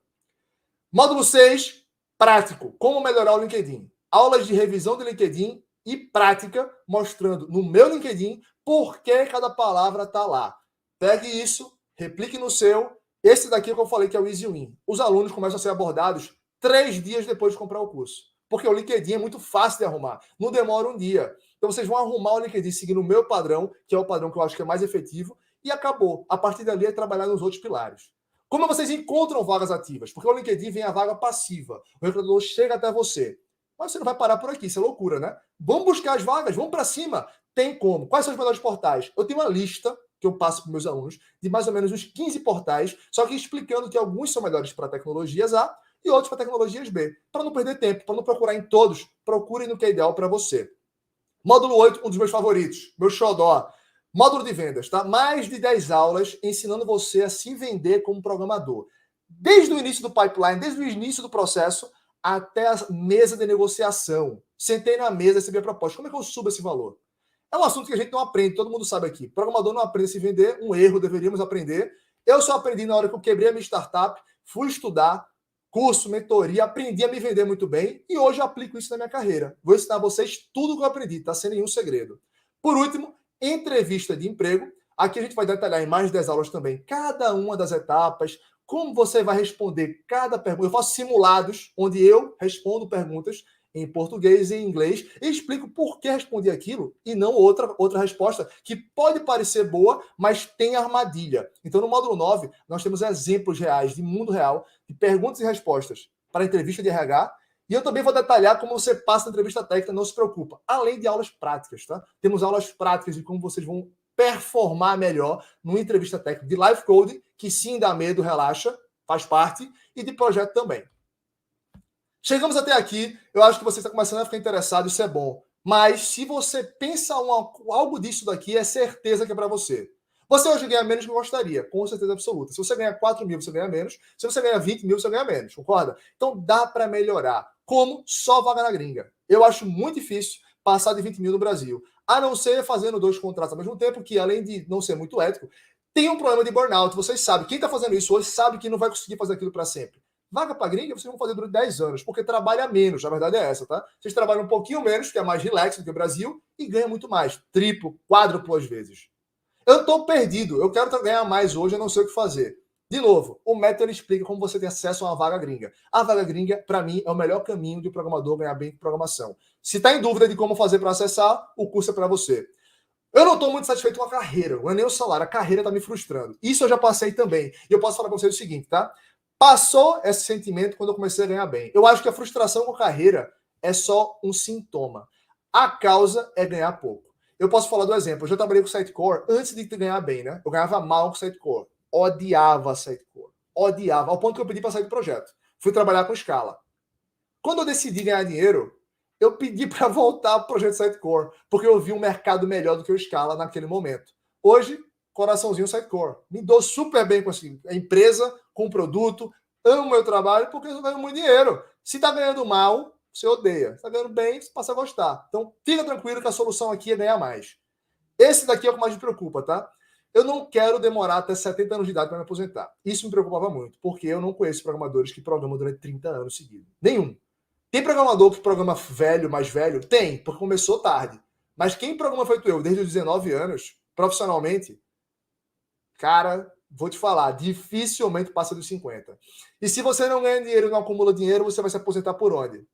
A: Módulo 6, prático. Como melhorar o LinkedIn. Aulas de revisão do LinkedIn e prática, mostrando no meu LinkedIn por que cada palavra está lá. Pegue isso, replique no seu. Esse daqui é o que eu falei que é o Easy Win. Os alunos começam a ser abordados 3 dias depois de comprar o curso. Porque o LinkedIn é muito fácil de arrumar. Não demora um dia. Então vocês vão arrumar o LinkedIn seguindo o meu padrão, que é o padrão que eu acho que é mais efetivo, e acabou. A partir dali é trabalhar nos outros pilares. Como vocês encontram vagas ativas? Porque o LinkedIn vem a vaga passiva. O recrutador chega até você. Mas você não vai parar por aqui, isso é loucura, né? Vamos buscar as vagas, vamos para cima. Tem como. Quais são os melhores portais? Eu tenho uma lista que eu passo para meus alunos de mais ou menos uns 15 portais, só que explicando que alguns são melhores para tecnologias A e outros para tecnologias B. Para não perder tempo, para não procurar em todos, procure no que é ideal para você. Módulo 8, um dos meus favoritos, meu xodó. Módulo de vendas, tá? Mais de 10 aulas ensinando você a se vender como programador. Desde o início do pipeline, desde o início do processo, até a mesa de negociação. Sentei na mesa, recebi a proposta. Como é que eu subo esse valor? É um assunto que a gente não aprende, todo mundo sabe aqui. Programador não aprende a se vender, um erro, deveríamos aprender. Eu só aprendi na hora que eu quebrei a minha startup, fui estudar, curso, mentoria, aprendi a me vender muito bem e hoje eu aplico isso na minha carreira. Vou ensinar a vocês tudo que eu aprendi, tá? Sem nenhum segredo. Por último, entrevista de emprego. Aqui a gente vai detalhar em mais de 10 aulas também cada uma das etapas, como você vai responder cada pergunta. Eu faço simulados onde eu respondo perguntas em português e em inglês e explico por que respondi aquilo e não outra resposta que pode parecer boa, mas tem armadilha. Então, no módulo 9, nós temos exemplos reais de mundo real, de perguntas e respostas para entrevista de RH. E eu também vou detalhar como você passa na entrevista técnica, não se preocupa. Além de aulas práticas, tá? Temos aulas práticas de como vocês vão performar melhor numa entrevista técnica de live coding, que sim dá medo, relaxa, faz parte, e de projeto também. Chegamos até aqui, eu acho que você está começando a ficar interessado, isso é bom. Mas se você pensa algo disso daqui, é certeza que é para você. Você hoje ganha menos que gostaria, com certeza absoluta. Se você ganha 4 mil, você ganha menos. Se você ganha 20 mil, você ganha menos, concorda? Então dá para melhorar. Como? Só vaga na gringa. Eu acho muito difícil passar de 20 mil no Brasil. A não ser fazendo 2 contratos ao mesmo tempo, que além de não ser muito ético, tem um problema de burnout. Vocês sabem, quem está fazendo isso hoje sabe que não vai conseguir fazer aquilo para sempre. Vaga para gringa, vocês vão fazer durante 10 anos, porque trabalha menos, a verdade é essa, tá? Vocês trabalham um pouquinho menos, que é mais relax do que o Brasil, e ganha muito mais, triplo, quádruplo às vezes. Eu estou perdido, eu quero ganhar mais hoje, eu não sei o que fazer. De novo, o método explica como você tem acesso a uma vaga gringa. A vaga gringa, para mim, é o melhor caminho de o programador ganhar bem com programação. Se está em dúvida de como fazer para acessar, o curso é para você. Eu não estou muito satisfeito com a carreira, não é nem o salário, a carreira está me frustrando. Isso eu já passei também. E eu posso falar para vocês o seguinte, tá? Passou esse sentimento quando eu comecei a ganhar bem. Eu acho que a frustração com a carreira é só um sintoma. A causa é ganhar pouco. Eu posso falar do exemplo. Eu já trabalhei com Sitecore antes de ganhar bem, né? Eu ganhava mal com Sitecore. Odiava Sitecore. Odiava. Ao ponto que eu pedi para sair do projeto. Fui trabalhar com Scala. Quando eu decidi ganhar dinheiro, eu pedi para voltar para o projeto Sitecore, porque eu vi um mercado melhor do que o Scala naquele momento. Hoje, coraçãozinho Sitecore. Me dou super bem com a empresa, com o produto, amo meu trabalho porque eu ganho muito dinheiro. Se está ganhando mal, você odeia. Se está ganhando bem, você passa a gostar. Então, fica tranquilo que a solução aqui é ganhar mais. Esse daqui é o que mais me preocupa, tá? Eu não quero demorar até 70 anos de idade para me aposentar. Isso me preocupava muito, porque eu não conheço programadores que programam durante 30 anos seguidos. Nenhum. Tem programador que programa velho, mais velho? Tem, porque começou tarde. Mas quem programa feito eu, desde os 19 anos, profissionalmente, cara, vou te falar, dificilmente passa dos 50. E se você não ganha dinheiro e não acumula dinheiro, você vai se aposentar por onde?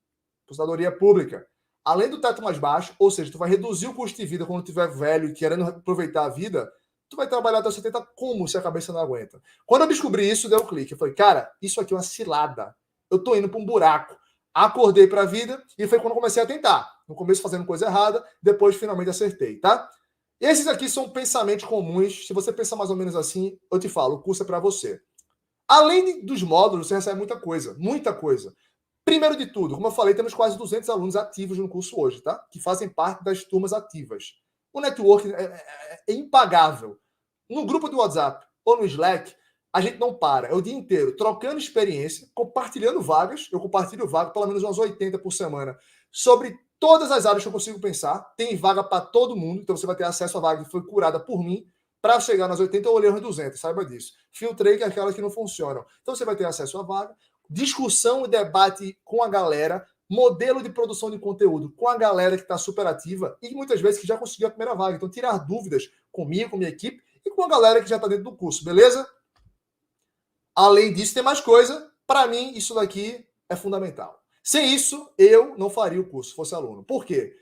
A: Aposentadoria pública. Além do teto mais baixo, ou seja, tu vai reduzir o custo de vida quando tu estiver velho e querendo aproveitar a vida, tu vai trabalhar até os 70 como se a cabeça não aguenta. Quando eu descobri isso, deu um clique. Eu falei, cara, isso aqui é uma cilada. Eu tô indo para um buraco. Acordei para a vida e foi quando eu comecei a tentar. No começo fazendo coisa errada, depois finalmente acertei, tá? Esses aqui são pensamentos comuns. Se você pensar mais ou menos assim, eu te falo, o curso é para você. Além dos módulos, você recebe muita coisa, muita coisa. Primeiro de tudo, como eu falei, temos quase 200 alunos ativos no curso hoje, tá? Que fazem parte das turmas ativas. O network é impagável. No grupo do WhatsApp ou no Slack, a gente não para. É o dia inteiro trocando experiência, compartilhando vagas. Eu compartilho vaga, pelo menos umas 80 por semana, sobre todas as áreas que eu consigo pensar. Tem vaga para todo mundo, então você vai ter acesso à vaga que foi curada por mim. Para chegar nas 80, eu olhei as 200, saiba disso. Filtrei que é aquelas que não funcionam. Então você vai ter acesso à vaga, discussão e debate com a galera, modelo de produção de conteúdo com a galera que está super ativa e muitas vezes que já conseguiu a primeira vaga. Então, tirar dúvidas comigo, com minha equipe e com a galera que já está dentro do curso, beleza? Além disso, tem mais coisa. Para mim, isso daqui é fundamental. Sem isso, eu não faria o curso se fosse aluno. Por quê?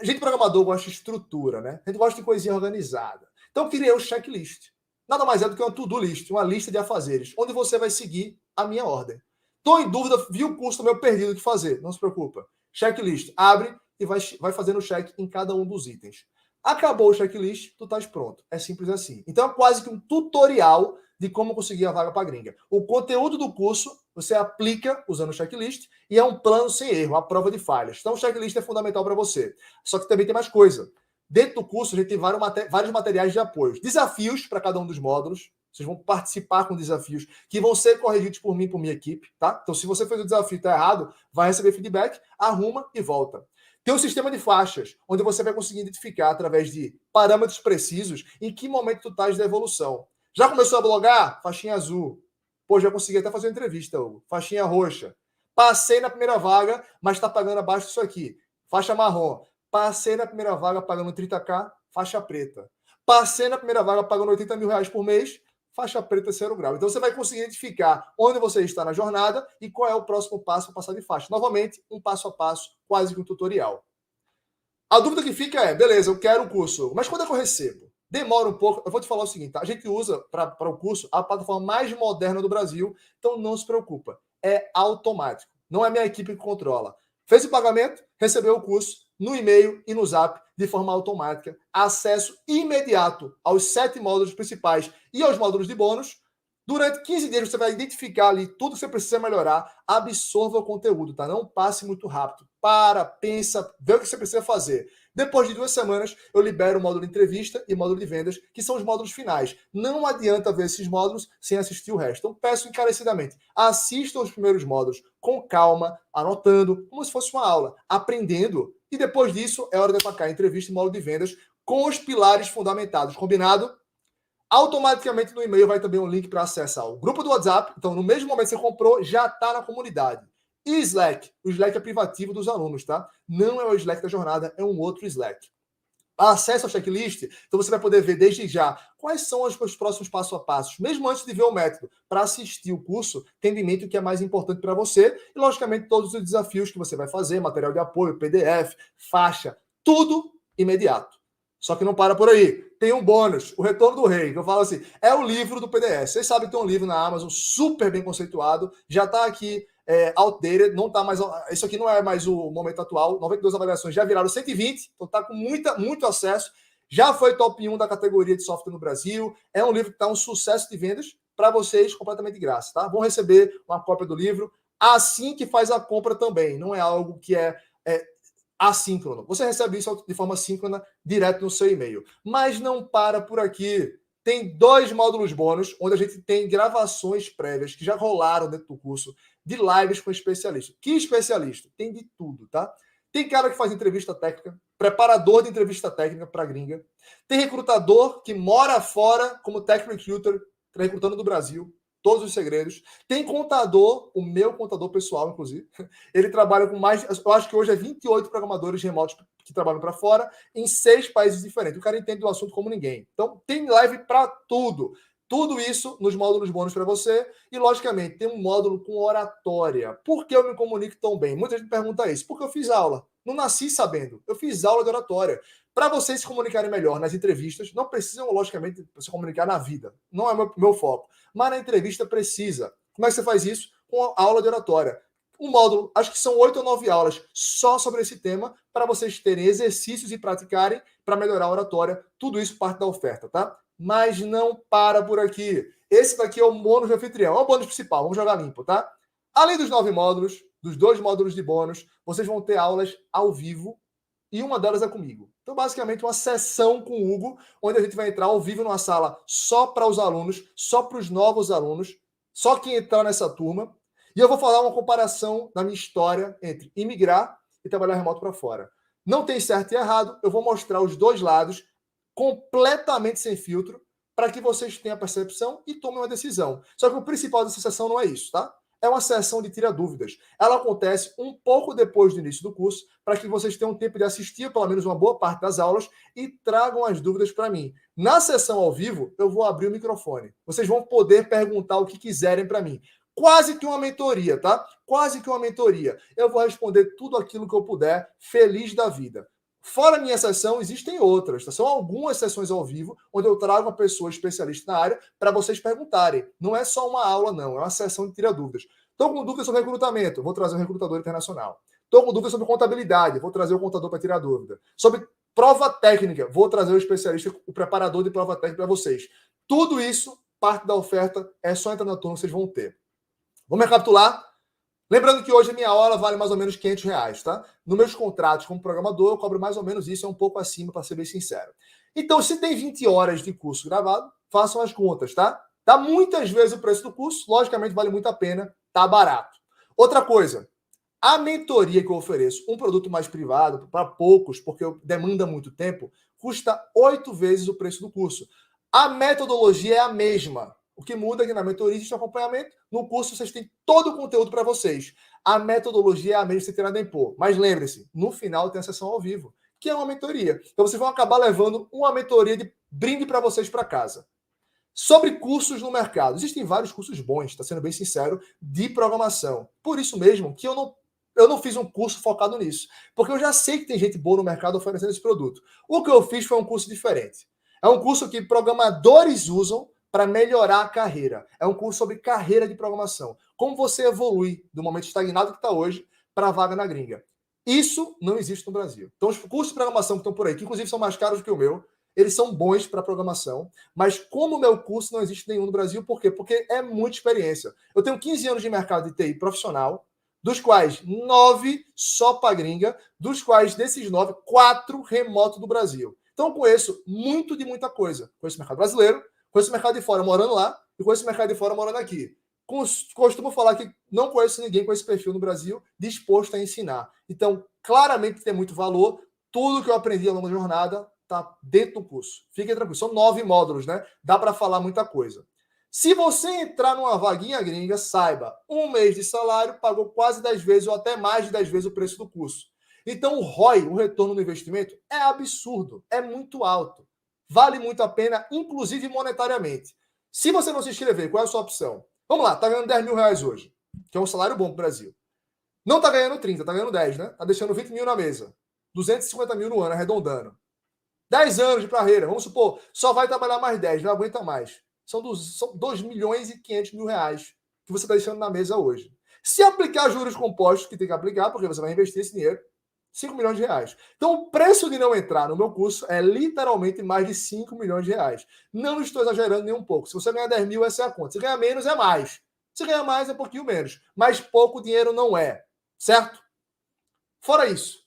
A: A gente, programador, gosta de estrutura, né? A gente gosta de coisinha organizada. Então, eu criei o checklist. Nada mais é do que uma to-do list, uma lista de afazeres, onde você vai seguir a minha ordem. Estou em dúvida, vi o curso meu perdido o que fazer. Não se preocupa. Checklist, abre e vai fazendo check em cada um dos itens. Acabou o checklist, tu estás pronto. É simples assim. Então é quase que um tutorial de como conseguir a vaga para gringa. O conteúdo do curso você aplica usando o checklist e é um plano sem erro, a prova de falhas. Então o checklist é fundamental para você. Só que também tem mais coisa. Dentro do curso a gente tem vários materiais de apoio. Desafios para cada um dos módulos. Vocês vão participar com desafios que vão ser corrigidos por mim e por minha equipe, tá? Então, se você fez o desafio e está errado, vai receber feedback, arruma e volta. Tem um sistema de faixas, onde você vai conseguir identificar, através de parâmetros precisos, em que momento tu estás da evolução. Já começou a blogar? Faixinha azul. Pô, já consegui até fazer uma entrevista, Hugo. Faixinha roxa. Passei na primeira vaga, mas está pagando abaixo disso aqui. Faixa marrom. Passei na primeira vaga pagando 30k, faixa preta. Passei na primeira vaga pagando 80 mil reais por mês, faixa preta 0 grau. Então você vai conseguir identificar onde você está na jornada e qual é o próximo passo para passar de faixa. Novamente, um passo a passo, quase que um tutorial. A dúvida que fica é, beleza, eu quero o curso, mas quando é que eu recebo? Demora um pouco. Eu vou te falar o seguinte, tá? A gente usa para o curso a plataforma mais moderna do Brasil, então não se preocupa. É automático. Não é minha equipe que controla. Fez o pagamento, recebeu o curso no e-mail e no Zap de forma automática. Acesso imediato aos 7 módulos principais e aos módulos de bônus. Durante 15 dias você vai identificar ali tudo que você precisa melhorar. Absorva o conteúdo, tá? Não passe muito rápido. Para, pensa, vê o que você precisa fazer. Depois de 2 semanas, eu libero o módulo de entrevista e módulo de vendas, que são os módulos finais. Não adianta ver esses módulos sem assistir o resto. Então, peço encarecidamente, assistam os primeiros módulos com calma, anotando, como se fosse uma aula, aprendendo. E depois disso, é hora de atacar a entrevista e módulo de vendas com os pilares fundamentados. Combinado? Automaticamente no e-mail vai também um link para acessar o grupo do WhatsApp. Então, no mesmo momento que você comprou, já está na comunidade. E Slack? O Slack é privativo dos alunos, tá? Não é o Slack da jornada, é um outro Slack. Acesso ao checklist, então você vai poder ver desde já quais são os próximos passo a passos, mesmo antes de ver o método, para assistir o curso, tendo em mente o que é mais importante para você e, logicamente, todos os desafios que você vai fazer, material de apoio, PDF, faixa, tudo imediato. Só que não para por aí. Tem um bônus, O Retorno do Rei, que eu falo assim, é o livro do PDS. Vocês sabem que tem um livro na Amazon super bem conceituado, já está aqui outdated, não tá mais. Isso aqui não é mais o momento atual. 92 avaliações já viraram 120, então tá com muito acesso. Já foi top 1 da categoria de software no Brasil. É um livro que está um sucesso de vendas para vocês completamente de graça, tá? Vão receber uma cópia do livro assim que faz a compra também. Não é algo que é assíncrono. Você recebe isso de forma síncrona direto no seu e-mail. Mas não para por aqui. Tem 2 módulos bônus, onde a gente tem gravações prévias que já rolaram dentro do curso de lives com especialistas. Que especialista? Tem de tudo, tá? Tem cara que faz entrevista técnica, preparador de entrevista técnica para gringa. Tem recrutador que mora fora como tech recruiter, recrutando do Brasil. Todos os segredos. Tem contador, o meu contador pessoal, inclusive. Ele trabalha com mais, eu acho que hoje é 28 programadores remotos que trabalham para fora, em 6 países diferentes. O cara entende do assunto como ninguém. Então, tem live para tudo. Tudo isso nos módulos bônus para você. E, logicamente, tem um módulo com oratória. Por que eu me comunico tão bem? Muita gente pergunta isso. Porque eu fiz aula. Não nasci sabendo. Eu fiz aula de oratória. Para vocês se comunicarem melhor nas entrevistas, não precisam, logicamente, se comunicar na vida. Não é meu foco. Mas na entrevista precisa. Como é que você faz isso? Com a aula de oratória. Um módulo, acho que são 8 ou 9 aulas só sobre esse tema, para vocês terem exercícios e praticarem para melhorar a oratória. Tudo isso parte da oferta, tá? Mas não para por aqui. Esse daqui é o bônus de anfitrião, é o bônus principal, vamos jogar limpo, tá? Além dos 9 módulos, dos 2 módulos de bônus, vocês vão ter aulas ao vivo e uma delas é comigo. Então, basicamente, uma sessão com o Hugo, onde a gente vai entrar ao vivo numa sala só para os alunos, só para os novos alunos, só quem entrar nessa turma. E eu vou falar uma comparação da minha história entre imigrar e trabalhar remoto para fora. Não tem certo e errado, eu vou mostrar os 2 lados completamente sem filtro para que vocês tenham a percepção e tomem uma decisão. Só que o principal dessa sessão não é isso, tá? É uma sessão de tira dúvidas. Ela acontece um pouco depois do início do curso, para que vocês tenham tempo de assistir pelo menos uma boa parte das aulas e tragam as dúvidas para mim. Na sessão ao vivo, eu vou abrir o microfone. Vocês vão poder perguntar o que quiserem para mim. Quase que uma mentoria, tá? Quase que uma mentoria. Eu vou responder tudo aquilo que eu puder, feliz da vida. Fora a minha sessão, existem outras. Tá? São algumas sessões ao vivo, onde eu trago uma pessoa especialista na área para vocês perguntarem. Não é só uma aula, não. É uma sessão de tira dúvidas. Estou com dúvidas sobre recrutamento, vou trazer um recrutador internacional. Estou com dúvidas sobre contabilidade, vou trazer o contador para tirar dúvida. Sobre prova técnica, vou trazer o especialista, o preparador de prova técnica para vocês. Tudo isso, parte da oferta, é só entrar na turma, vocês vão ter. Vamos recapitular? Lembrando que hoje a minha hora vale mais ou menos R$500, tá? Nos meus contratos como programador, eu cobro mais ou menos isso, é um pouco acima, para ser bem sincero. Então, se tem 20 horas de curso gravado, façam as contas, tá? Dá muitas vezes o preço do curso, logicamente vale muito a pena, tá barato. Outra coisa, a mentoria que eu ofereço, um produto mais privado, para poucos, porque demanda muito tempo, custa 8 vezes o preço do curso. A metodologia é a mesma. O que muda é que na mentoria existe acompanhamento, no curso vocês têm todo o conteúdo para vocês. A metodologia é a mesma, sem ter nada a impor. Mas lembre-se, no final tem a sessão ao vivo, que é uma mentoria. Então vocês vão acabar levando uma mentoria de brinde para vocês para casa. Sobre cursos no mercado. Existem vários cursos bons, está sendo bem sincero, de programação. Por isso mesmo que eu não fiz um curso focado nisso. Porque eu já sei que tem gente boa no mercado oferecendo esse produto. O que eu fiz foi um curso diferente. É um curso que programadores usam para melhorar a carreira. É um curso sobre carreira de programação. Como você evolui do momento estagnado que está hoje para a vaga na gringa. Isso não existe no Brasil. Então, os cursos de programação que estão por aí, que inclusive são mais caros do que o meu, eles são bons para programação, mas como o meu curso não existe nenhum no Brasil, por quê? Porque é muita experiência. Eu tenho 15 anos de mercado de TI profissional, dos quais 9 só para gringa, dos quais desses 9, 4 remoto do Brasil. Então, eu conheço muito de muita coisa. Conheço o mercado brasileiro, conheço o mercado de fora morando lá e conheço o mercado de fora morando aqui. Costumo falar que não conheço ninguém com esse perfil no Brasil disposto a ensinar. Então, claramente tem muito valor. Tudo que eu aprendi ao longo da jornada está dentro do curso. Fiquem tranquilos. São 9 módulos, né? Dá para falar muita coisa. Se você entrar numa vaguinha gringa, saiba, 1 mês de salário pagou quase 10 vezes ou até mais de 10 vezes o preço do curso. Então, o ROI, o retorno no investimento, é absurdo, é muito alto. Vale muito a pena, inclusive monetariamente. Se você não se inscrever, qual é a sua opção? Vamos lá, tá ganhando R$10 mil hoje, que é um salário bom pro Brasil. Não tá ganhando 30, tá ganhando 10, né? Tá deixando 20 mil na mesa. 250 mil no ano, arredondando. 10 anos de carreira, vamos supor, só vai trabalhar mais 10, não aguenta mais. São 2 milhões e 500 mil reais que você está deixando na mesa hoje. Se aplicar juros compostos, que tem que aplicar, porque você vai investir esse dinheiro, 5 milhões de reais. Então, o preço de não entrar no meu curso é literalmente mais de 5 milhões de reais. Não estou exagerando nem um pouco. Se você ganhar 10 mil, essa é a conta. Se ganhar menos, é mais. Se ganhar mais, é um pouquinho menos. Mas pouco dinheiro não é. Certo? Fora isso,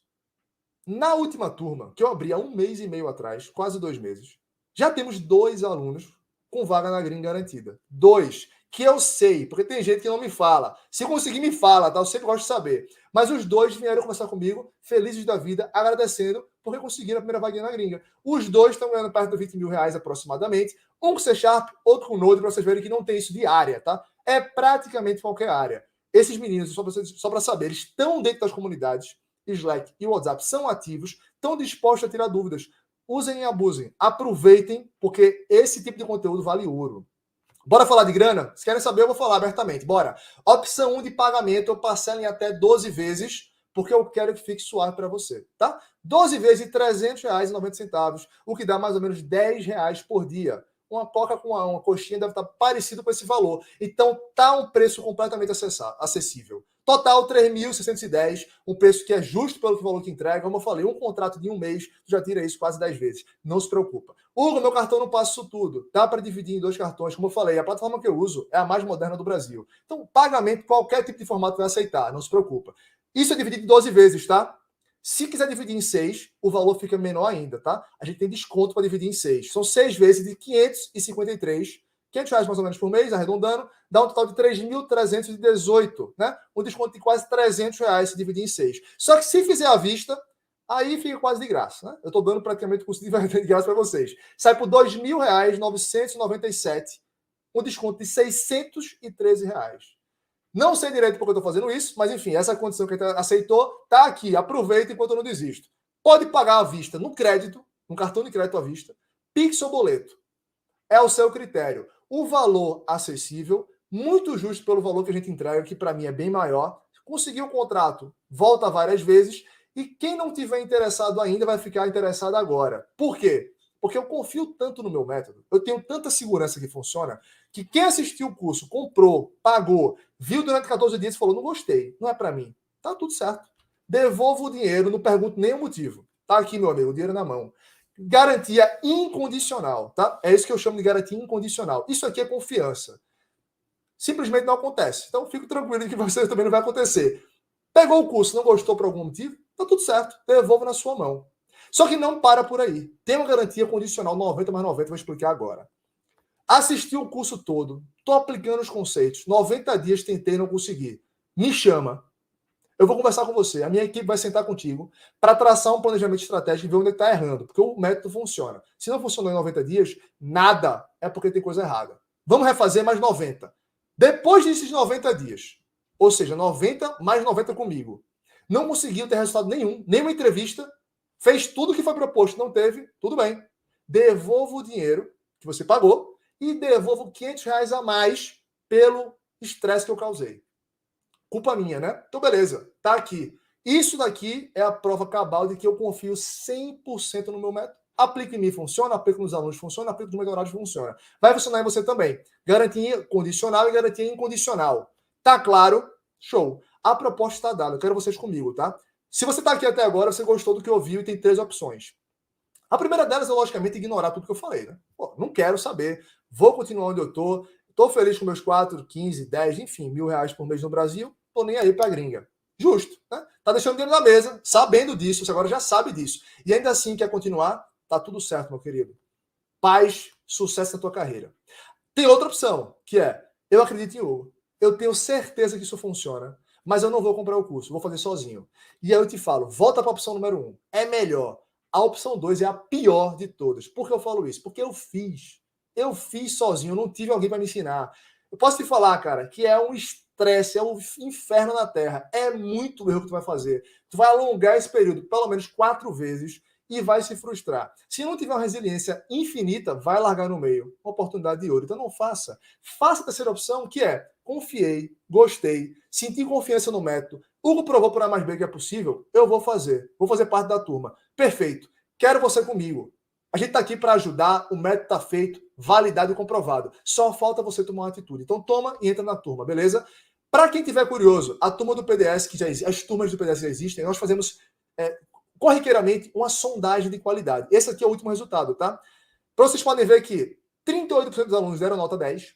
A: na última turma, que eu abri há 1 mês e meio atrás, quase 2 meses, já temos 2 alunos com vaga na Green garantida. 2. Que eu sei, porque tem gente que não me fala. Se conseguir, me fala, tá? Eu sempre gosto de saber. Mas os 2 vieram conversar comigo, felizes da vida, agradecendo, porque conseguiram a primeira vaguinha na gringa. Os 2 estão ganhando perto de 20 mil reais aproximadamente. Um com C Sharp, outro com Node, para vocês verem que não tem isso de área, tá? É praticamente qualquer área. Esses meninos, só para saber, eles estão dentro das comunidades. Slack e WhatsApp são ativos, estão dispostos a tirar dúvidas. Usem e abusem. Aproveitem, porque esse tipo de conteúdo vale ouro. Bora falar de grana? Se querem saber, eu vou falar abertamente. Bora. Opção 1 de pagamento, eu parcelo em até 12 vezes, porque eu quero que fique suave para você, tá? 12 vezes de R$300,90, o que dá mais ou menos R$10 por dia. Uma coca com uma coxinha deve estar parecido com esse valor. Então, tá um preço completamente acessível. Total, 3.610, um preço que é justo pelo valor que entrega. Como eu falei, um contrato de 1 mês, tu já tira isso quase 10 vezes. Não se preocupa. Hugo, meu cartão não passa isso tudo. Dá para dividir em 2 cartões. Como eu falei, a plataforma que eu uso é a mais moderna do Brasil. Então, pagamento, qualquer tipo de formato vai aceitar, não se preocupa. Isso é dividido em 12 vezes, tá? Se quiser dividir em 6, o valor fica menor ainda, tá? A gente tem desconto para dividir em 6. São 6 vezes de 553, R$500 mais ou menos por mês, arredondando, dá um total de 3.318, né? Um desconto de quase R$300 se dividir em 6. Só que se fizer à vista, aí fica quase de graça, né? Eu estou dando praticamente o custo de graça para vocês. Sai por R$2.997, um desconto de R$613. Não sei direito porque eu estou fazendo isso, mas enfim, essa condição que a gente aceitou está aqui. Aproveita enquanto eu não desisto. Pode pagar à vista no crédito, no cartão de crédito à vista, Pix ou boleto. É o seu critério. O valor acessível, muito justo pelo valor que a gente entrega, que para mim é bem maior. Conseguiu o contrato, volta várias vezes. E quem não tiver interessado ainda vai ficar interessado agora. Por quê? Porque eu confio tanto no meu método, eu tenho tanta segurança que funciona, que quem assistiu o curso, comprou, pagou, viu durante 14 dias e falou, não gostei, não é para mim. Tá tudo certo. Devolvo o dinheiro, não pergunto nem o motivo. Tá aqui, meu amigo, o dinheiro na mão. Garantia incondicional, tá? É isso que eu chamo de garantia incondicional. Isso aqui é confiança. Simplesmente não acontece. Então, fico tranquilo que você também não vai acontecer. Pegou o curso, não gostou por algum motivo, tá tudo certo. Devolvo na sua mão. Só que não para por aí. Tem uma garantia condicional 90 mais 90, vou explicar agora. Assisti o curso todo, estou aplicando os conceitos, 90 dias tentei, não consegui. Me chama. Eu vou conversar com você, a minha equipe vai sentar contigo para traçar um planejamento estratégico e ver onde está errando, porque o método funciona. Se não funcionou em 90 dias, nada é porque tem coisa errada. Vamos refazer mais 90. Depois desses 90 dias, ou seja, 90 mais 90 comigo, não conseguiu ter resultado nenhum, nenhuma entrevista, fez tudo o que foi proposto, não teve, tudo bem. Devolvo o dinheiro que você pagou e devolvo R$500 a mais pelo estresse que eu causei. Culpa minha, né? Então, beleza, tá aqui. Isso daqui é a prova cabal de que eu confio 100% no meu método. Aplica em mim, funciona. Aplica nos alunos, funciona. Aplica nos melhorados, funciona. Vai funcionar em você também. Garantia condicional e garantia incondicional. Tá claro? Show. A proposta está dada. Eu quero vocês comigo, tá? Se você tá aqui até agora, você gostou do que ouviu e tem 3 opções. A primeira delas é, logicamente, ignorar tudo que eu falei, né? Pô, não quero saber. Vou continuar onde eu tô. Tô feliz com meus 4, 15, 10, enfim, R$1.000 por mês no Brasil. Tô nem aí pra gringa. Justo, né? Tá deixando dinheiro na mesa, sabendo disso, você agora já sabe disso. E ainda assim quer continuar, tá tudo certo, meu querido. Paz, sucesso na tua carreira. Tem outra opção, que é, eu acredito em Hugo. Eu tenho certeza que isso funciona, mas eu não vou comprar o curso, vou fazer sozinho. E aí eu te falo, volta para a opção número 1. É melhor. A opção 2 é a pior de todas. Por que eu falo isso? Porque eu fiz. Eu fiz sozinho, eu não tive alguém para me ensinar. Eu posso te falar, cara, que é um estresse, é um inferno na Terra. É muito erro que tu vai fazer. Tu vai alongar esse período pelo menos 4 vezes e vai se frustrar. Se não tiver uma resiliência infinita, vai largar no meio. Uma oportunidade de ouro. Então não faça. Faça a terceira opção, que é confiei, gostei, senti confiança no método. Hugo provou por A mais B que é possível, eu vou fazer. Vou fazer parte da turma. Perfeito. Quero você comigo. A gente está aqui para ajudar, o método está feito, validado e comprovado. Só falta você tomar uma atitude. Então toma e entra na turma, beleza? Para quem tiver curioso, a turma do PDS, que já existe, as turmas do PDS já existem, nós fazemos corriqueiramente uma sondagem de qualidade. Esse aqui é o último resultado, tá? Para vocês podem ver que 38% dos alunos deram nota 10,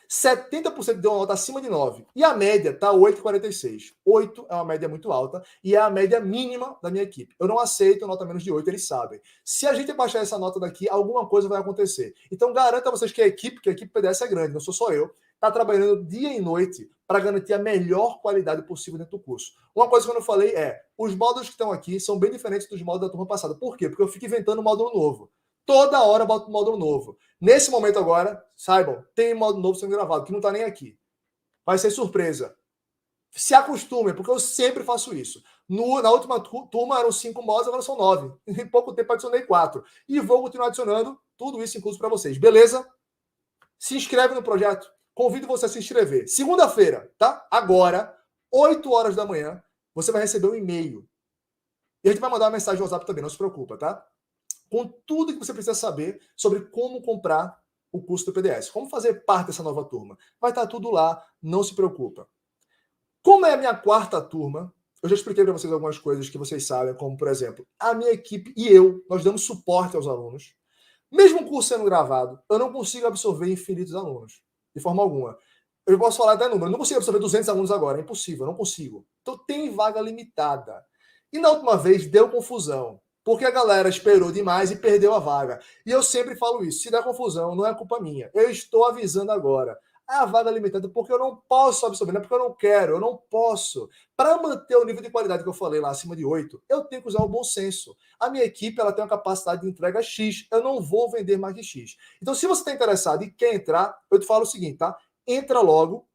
A: 70% deu uma nota acima de 9. E a média está 8,46. 8 é uma média muito alta e é a média mínima da minha equipe. Eu não aceito nota menos de 8, eles sabem. Se a gente baixar essa nota daqui, alguma coisa vai acontecer. Então, garanto a vocês que a equipe PDS é grande, não sou só eu, está trabalhando dia e noite para garantir a melhor qualidade possível dentro do curso. Uma coisa que eu não falei é, os módulos que estão aqui são bem diferentes dos módulos da turma passada. Por quê? Porque eu fico inventando um módulo novo. Toda hora eu boto um módulo novo. Nesse momento agora, saibam, tem módulo novo sendo gravado, que não está nem aqui. Vai ser surpresa. Se acostumem, porque eu sempre faço isso. Na última turma eram 5 módulos, agora são 9. Em pouco tempo adicionei 4. E vou continuar adicionando tudo isso incluso para vocês. Beleza? Se inscreve no projeto. Convido você a se inscrever. Segunda-feira, tá? Agora, 8 horas da manhã, você vai receber um e-mail. E a gente vai mandar uma mensagem no WhatsApp também, não se preocupa, tá? Com tudo que você precisa saber sobre como comprar o curso do PDS, como fazer parte dessa nova turma. Vai estar tudo lá, não se preocupa. Como é a minha quarta turma, eu já expliquei para vocês algumas coisas que vocês sabem, como, por exemplo, a minha equipe e eu, nós damos suporte aos alunos. Mesmo o curso sendo gravado, eu não consigo absorver infinitos alunos, de forma alguma. Eu posso falar até número, eu não consigo absorver 200 alunos agora, é impossível, eu não consigo. Então tem vaga limitada. E na última vez deu confusão, porque a galera esperou demais e perdeu a vaga. E eu sempre falo isso, se der confusão, não é culpa minha. Eu estou avisando agora. A vaga limitada porque eu não posso absorver, não é porque eu não quero, eu não posso. Para manter o nível de qualidade que eu falei lá, acima de 8, eu tenho que usar o bom senso. A minha equipe ela tem uma capacidade de entrega X, eu não vou vender mais de X. Então, se você está interessado e quer entrar, eu te falo o seguinte, tá? Entra logo,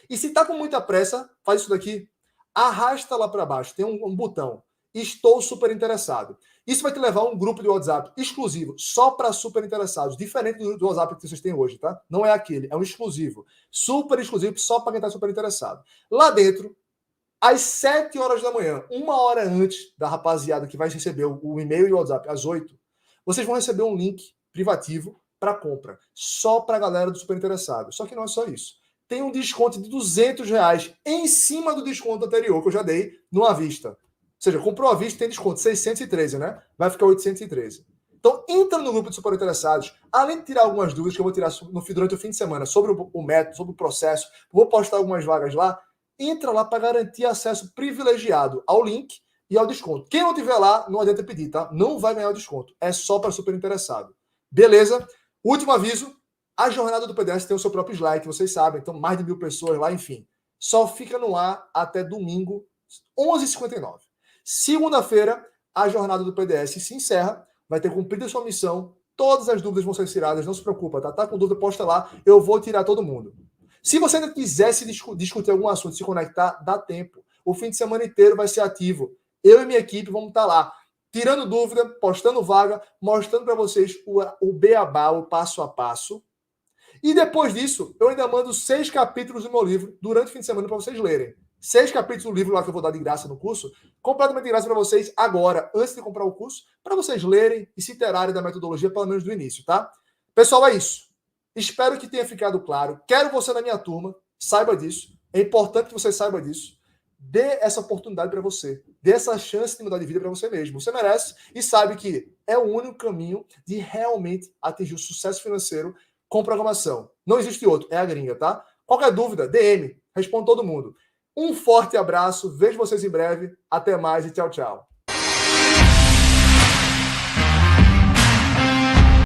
A: e se está com muita pressa, faz isso daqui, arrasta lá para baixo, tem um botão. Estou super interessado. Isso vai te levar a um grupo de WhatsApp exclusivo, só para super interessados, diferente do WhatsApp que vocês têm hoje, tá? Não é aquele, é um exclusivo. Super exclusivo, só para quem está super interessado. Lá dentro, às 7 horas da manhã, uma hora antes da rapaziada que vai receber o e-mail e o WhatsApp, às 8, vocês vão receber um link privativo para compra, só para a galera do super interessado. Só que não é só isso. Tem um desconto de R$200 em cima do desconto anterior que eu já dei no à vista. Ou seja, comprou à vista, tem desconto 613, né? Vai ficar 813. Então, entra no grupo de super interessados. Além de tirar algumas dúvidas que eu vou tirar durante o fim de semana sobre o método, sobre o processo, vou postar algumas vagas lá. Entra lá para garantir acesso privilegiado ao link e ao desconto. Quem não tiver lá, não adianta pedir, tá? Não vai ganhar o desconto. É só para super interessado. Beleza? Último aviso. A jornada do PDS tem o seu próprio slide, vocês sabem. Então, mais de 1.000 pessoas lá, enfim. Só fica no ar até domingo, 11h59. Segunda-feira, a jornada do PDS se encerra, vai ter cumprido a sua missão, todas as dúvidas vão ser tiradas, não se preocupa, tá? Tá com dúvida, posta lá, eu vou tirar todo mundo. Se você ainda quisesse discutir algum assunto, se conectar, dá tempo. O fim de semana inteiro vai ser ativo. Eu e minha equipe vamos estar lá, tirando dúvida, postando vaga, mostrando para vocês o beabá, o passo a passo. E depois disso, eu ainda mando 6 capítulos do meu livro durante o fim de semana para vocês lerem. 6 capítulos do livro lá que eu vou dar de graça no curso, completamente de graça para vocês agora, antes de comprar o curso, para vocês lerem e se interarem da metodologia, pelo menos do início, tá? Pessoal, é isso. Espero que tenha ficado claro. Quero você na minha turma, saiba disso. É importante que você saiba disso. Dê essa oportunidade para você. Dê essa chance de mudar de vida para você mesmo. Você merece e sabe que é o único caminho de realmente atingir o sucesso financeiro com programação. Não existe outro, é a gringa, tá? Qualquer dúvida, DM, respondo todo mundo. Um forte abraço, vejo vocês em breve, até mais e tchau, tchau.